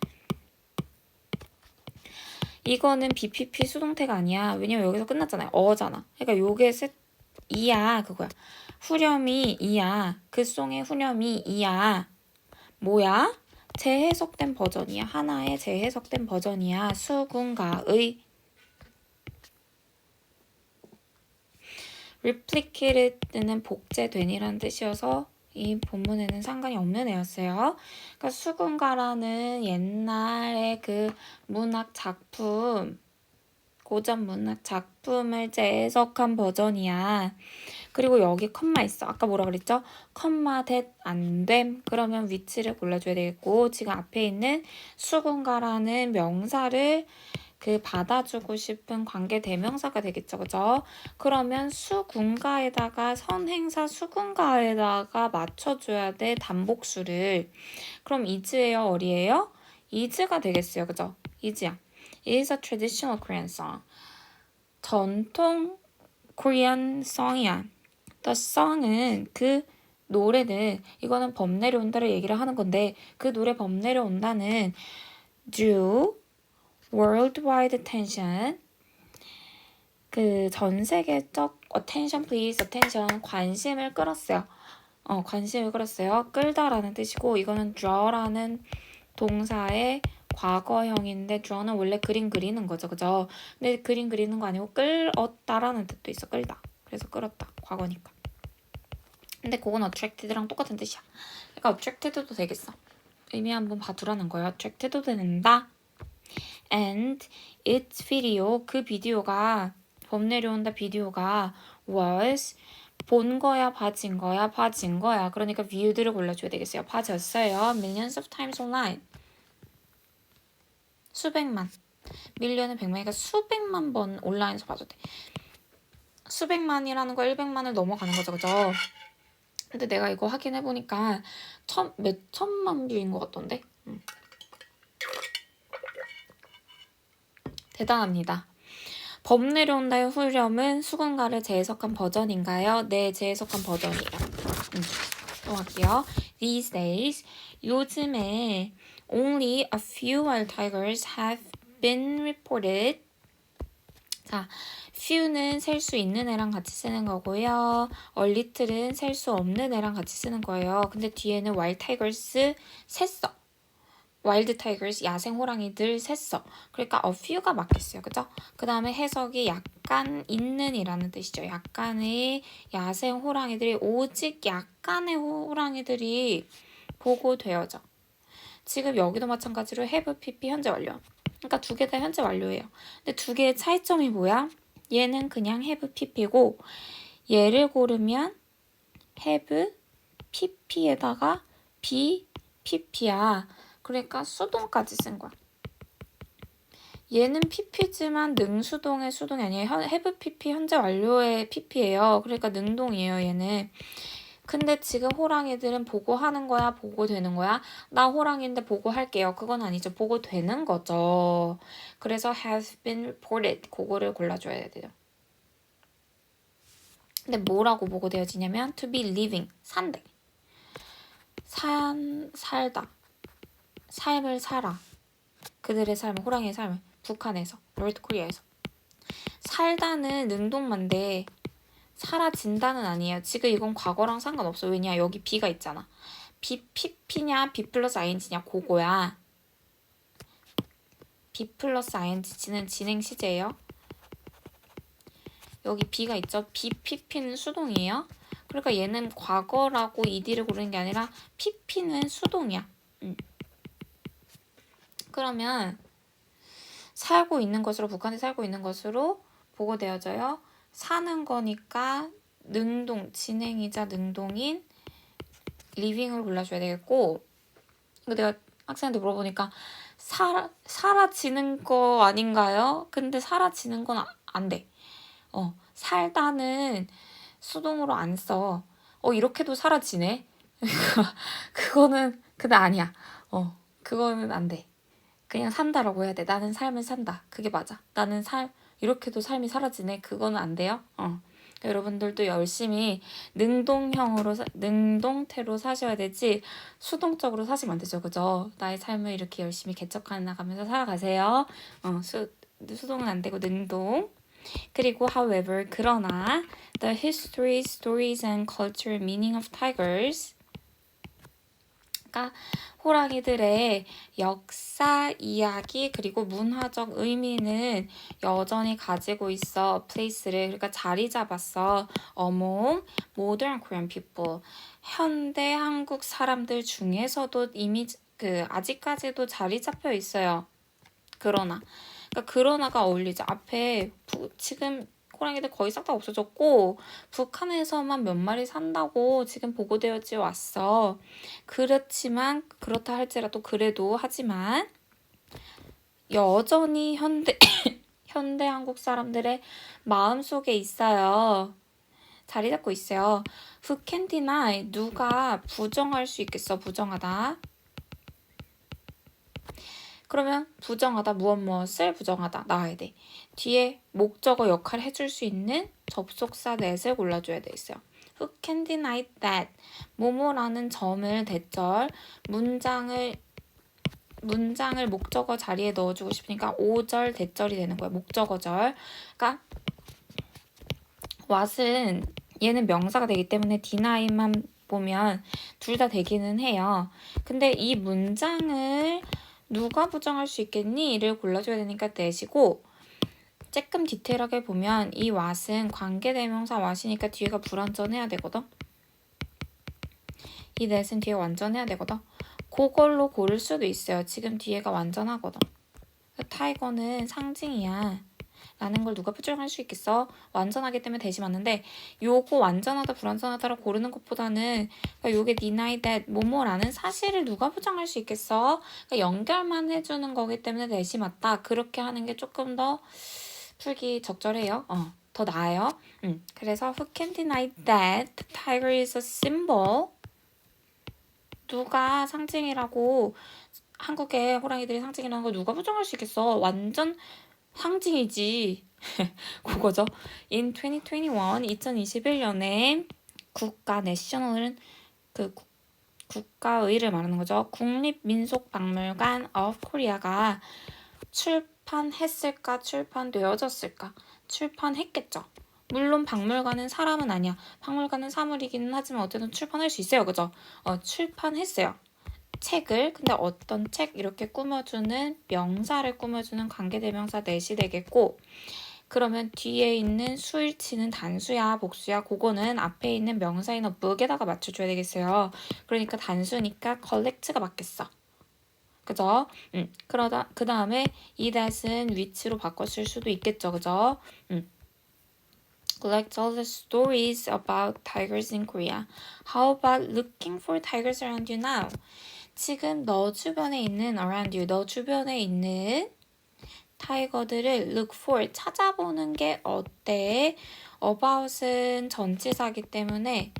이거는 BPP 수동태가 아니야. 왜냐면 여기서 끝났잖아요. 어잖아. 그러니까 요게 이야 그거야. 후렴이 이야. 그 송의 후렴이 이야. 뭐야? 재해석된 버전이야. 하나의 재해석된 버전이야. 수군가의 replicated는 복제된이라는 뜻이어서 이 본문에는 상관이 없는 애였어요. 그러니까 수군가라는 옛날의 그 문학 작품, 고전 문학 작품을 재해석한 버전이야. 그리고 여기 컴마 있어. 아까 뭐라 그랬죠? 컴마 that 안 됨. 그러면 위치를 골라줘야 되겠고 지금 앞에 있는 수군가라는 명사를 받아주고 싶은 관계 대명사가 되겠죠. 그죠? 그러면 수군가에다가 선행사 수군가에다가 맞춰줘야 돼. 단복수를. 그럼 is예요? 어리예요? is가 되겠어요. 그죠? is야. It is a traditional Korean song. 전통 Korean song이야. The song은 노래는 이거는 범 내려온다를 얘기를 하는 건데 그 노래 범 내려온다는 drew worldwide attention 전 세계적 attention please attention 관심을 끌었어요. 관심을 끌었어요. 끌다라는 뜻이고 이거는 draw라는 동사의 과거형인데 draw는 원래 그림 그리는 거죠. 그죠? 근데 그림 그리는 거 아니고 끌었다라는 뜻도 있어. 끌다. 그래서 끌었다. 과거니까. 근데 그건 attracted랑 똑같은 뜻이야. 그러니까 attracted도 되겠어. 의미 한번 봐두라는 거예요. attracted도 된다. And its video 그 비디오가 범 내려온다 비디오가 was 본 거야 봐진 거야 봐진 거야. 그러니까 viewed를 골라줘야 되겠어요. 봐졌어요. millions of times online. 수백만. 밀리언은 100만이니까 수백만 번 온라인에서 봐줬대. 수백만이라는 거 100만을 넘어가는 거죠. 그죠? 근데 내가 이거 확인해보니까 몇천만 뷰인 것 같던데? 대단합니다. 범 내려온다의 후렴은 수군가를 재해석한 버전인가요? 네, 재해석한 버전이에요. 또 할게요. These days, 요즘에 only a few wild tigers have been reported. 자, few는 셀 수 있는 애랑 같이 쓰는 거고요. a little은 셀 수 없는 애랑 같이 쓰는 거예요. 근데 뒤에는 wild tigers 셌어. 와일드 타이거스 야생 호랑이들 셌어. 그러니까 a few가 맞겠어요. 그죠? 그 다음에 해석이 약간 있는이라는 뜻이죠. 약간의 야생 호랑이들이 오직 약간의 호랑이들이 보고되어져. 지금 여기도 마찬가지로 have, pp 현재 완료. 그러니까 두 개 다 현재 완료예요. 근데 두 개의 차이점이 뭐야? 얘는 그냥 have, pp고 얘를 고르면 have, pp에다가 be, pp야. 그러니까 수동까지 쓴 거야. 얘는 pp지만 능수동의 수동이 아니에요. have pp 현재 완료의 pp예요. 그러니까 능동이에요. 얘는. 근데 지금 호랑이들은 보고하는 거야? 보고되는 거야? 나 호랑이인데 보고할게요. 그건 아니죠. 보고되는 거죠. 그래서 have been reported. 그거를 골라줘야 돼요. 근데 뭐라고 보고되어지냐면 to be living, 산대. 살다. 삶을 살아. 그들의 삶을, 호랑이의 삶을. 북한에서, 노르트 코리아에서. 살다는 능동만데 사라진다는 아니에요. 지금 이건 과거랑 상관없어. 왜냐? 여기 B가 있잖아. PP냐 B 플러스 ING냐 그거야. B 플러스 ING는 진행 시제예요. 여기 B가 있죠. PP는 수동이에요. 그러니까 얘는 과거라고 ED를 고르는 게 아니라 PP는 수동이야. 그러면 살고 있는 것으로, 북한에 살고 있는 것으로 보고되어져요. 사는 거니까 능동, 진행이자 능동인 living을 골라줘야 되겠고, 이거 내가 학생한테 물어보니까 사라지는 거 아닌가요? 근데 사라지는 건 안 돼. 살다는 수동으로 안 써. 이렇게도 사라지네. 그거는 근데 아니야. 그거는 안 돼. 그냥 산다라고 해야 돼. 나는 삶을 산다. 그게 맞아. 나는 이렇게도 삶이 사라지네. 그거는 안 돼요. 여러분들도 열심히 능동태로 사셔야 되지 수동적으로 사시면 안 되죠. 그죠? 나의 삶을 이렇게 열심히 개척해 나가면서 살아가세요. 수동은 안 되고 능동. 그리고 however, 그러나 the history, stories and cultural meaning of tigers, 그러니까 호랑이들의 역사, 이야기, 그리고 문화적 의미는 여전히 가지고 있어. place를, 그러니까 자리 잡았어. among modern Korean people, 현대 한국 사람들 중에서도 이미 아직까지도 자리 잡혀 있어요. 그러나, 그러니까 그러나가 어울리죠. 앞에 지금 호랑이들 거의 싹 다 없어졌고 북한에서만 몇 마리 산다고 지금 보고되어지 왔어. 그렇지만 그렇다 할지라도 그래도 하지만 여전히 현대 한국 사람들의 마음속에 있어요. 자리 잡고 있어요. Who can deny? 누가 부정할 수 있겠어? 부정하다. 그러면 부정하다, 무엇을 부정하다 나와야 돼. 뒤에 목적어 역할 해줄 수 있는 접속사 that을 골라줘야 돼 있어요. Who can deny that? 뭐뭐라는 점을 대절, 문장을 목적어 자리에 넣어주고 싶으니까 5절 대절이 되는 거야. 목적어절. 그러니까 what은 얘는 명사가 되기 때문에 deny만 보면 둘 다 되기는 해요. 근데 이 문장을 누가 부정할 수 있겠니? 를 골라줘야 되니까 that이고, 조금 디테일하게 보면 이 what은 관계대명사 what이니까 뒤에가 불완전해야 되거든. 이 that은 뒤에 완전해야 되거든. 그걸로 고를 수도 있어요. 지금 뒤에가 완전하거든. 타이거는 상징이야 라는 걸 누가 부정할 수 있겠어? 완전하기 때문에 대시 맞는데 요거 완전하다 불완전하다를 고르는 것보다는 그러니까 요게 deny that 뭐뭐라는 사실을 누가 부정할 수 있겠어? 그러니까 연결만 해주는 거기 때문에 대시 맞다. 그렇게 하는 게 조금 더 풀기 적절해요. 더 나아요. 그래서 who can deny that tiger is a symbol? 누가 상징이라고, 한국의 호랑이들이 상징이라는 걸 누가 부정할 수 있겠어? 완전 상징이지. 그거죠. In 2021, 2021년에 국가, 내셔널은 국가의를 말하는 거죠. 국립민속박물관 of Korea가 출판했을까? 출판되어졌을까? 출판했겠죠. 물론 박물관은 사람은 아니야. 박물관은 사물이기는 하지만 어쨌든 출판할 수 있어요. 그죠? 출판했어요. 책을. 근데 어떤 책 이렇게 꾸며주는 명사를 꾸며주는 관계대명사 that이 되겠고, 그러면 뒤에 있는 수일치는 단수야 복수야 그거는 앞에 있는 명사인 a book에다가 맞춰줘야 되겠어요. 그러니까 단수니까 collect가 맞겠어. 그죠? 그 다음에 이 that은 which로 바꿨을 수도 있겠죠. 그죠? Collect all the stories about tigers in Korea. How about looking for tigers around you now? 지금 너 주변에 있는 around you, 너 주변에 있는 타이거들을 look for, 찾아보는 게 어때? about은 전치사기 때문에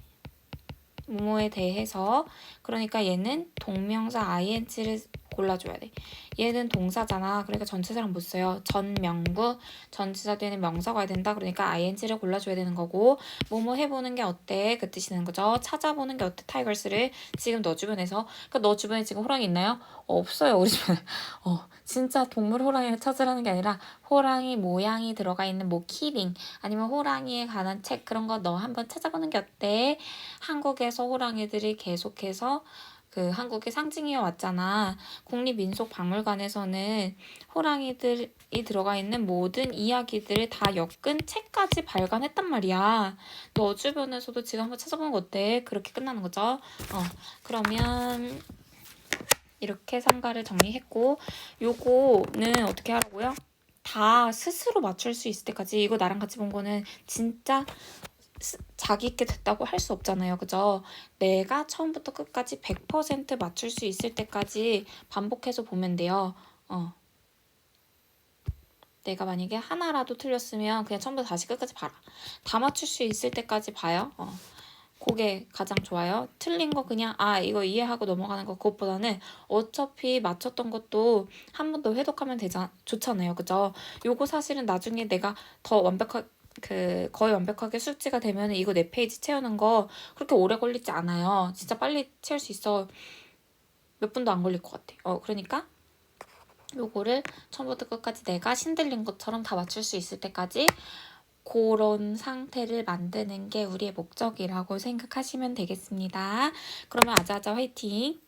뭐뭐에 대해서, 그러니까 얘는 동명사 ing를 골라줘야 돼. 얘는 동사잖아. 그러니까 전치사랑 못 써요. 전명구, 전치사 되는 명사가 된다. 그러니까 ing를 골라줘야 되는 거고, 뭐뭐 해보는 게 어때? 그 뜻이 되는 거죠. 찾아보는 게 어때? 타이거스를 지금 너 주변에서. 그러니까 너 주변에 지금 호랑이 있나요? 없어요. 우리 주변에. 진짜 동물 호랑이를 찾으라는 게 아니라 호랑이 모양이 들어가 있는 뭐 키링 아니면 호랑이에 관한 책 그런 거 너 한번 찾아보는 게 어때? 한국에서 호랑이들이 계속해서 그 한국의 상징이어 왔잖아. 국립민속박물관에서는 호랑이들이 들어가 있는 모든 이야기들을 다 엮은 책까지 발간했단 말이야. 너 주변에서도 지금 한번 찾아보는 거 어때? 그렇게 끝나는 거죠. 그러면 이렇게 상가를 정리했고, 요거는 어떻게 하라고요? 다 스스로 맞출 수 있을 때까지. 이거 나랑 같이 본 거는 진짜 자기 있게 됐다고 할 수 없잖아요. 그죠? 내가 처음부터 끝까지 100% 맞출 수 있을 때까지 반복해서 보면 돼요. 내가 만약에 하나라도 틀렸으면 그냥 처음부터 다시 끝까지 봐라. 다 맞출 수 있을 때까지 봐요. 그게 가장 좋아요. 틀린 거 그냥 이거 이해하고 넘어가는 거 그것보다는 어차피 맞췄던 것도 한 번 더 회독하면 좋잖아요. 그죠? 요거 사실은 나중에 내가 더 거의 완벽하게 숙지가 되면 이거 4페이지 채우는 거 그렇게 오래 걸리지 않아요. 진짜 빨리 채울 수 있어. 몇 분도 안 걸릴 것 같아. 그러니까 요거를 처음부터 끝까지 내가 신들린 것처럼 다 맞출 수 있을 때까지 그런 상태를 만드는 게 우리의 목적이라고 생각하시면 되겠습니다. 그러면 아자아자 화이팅!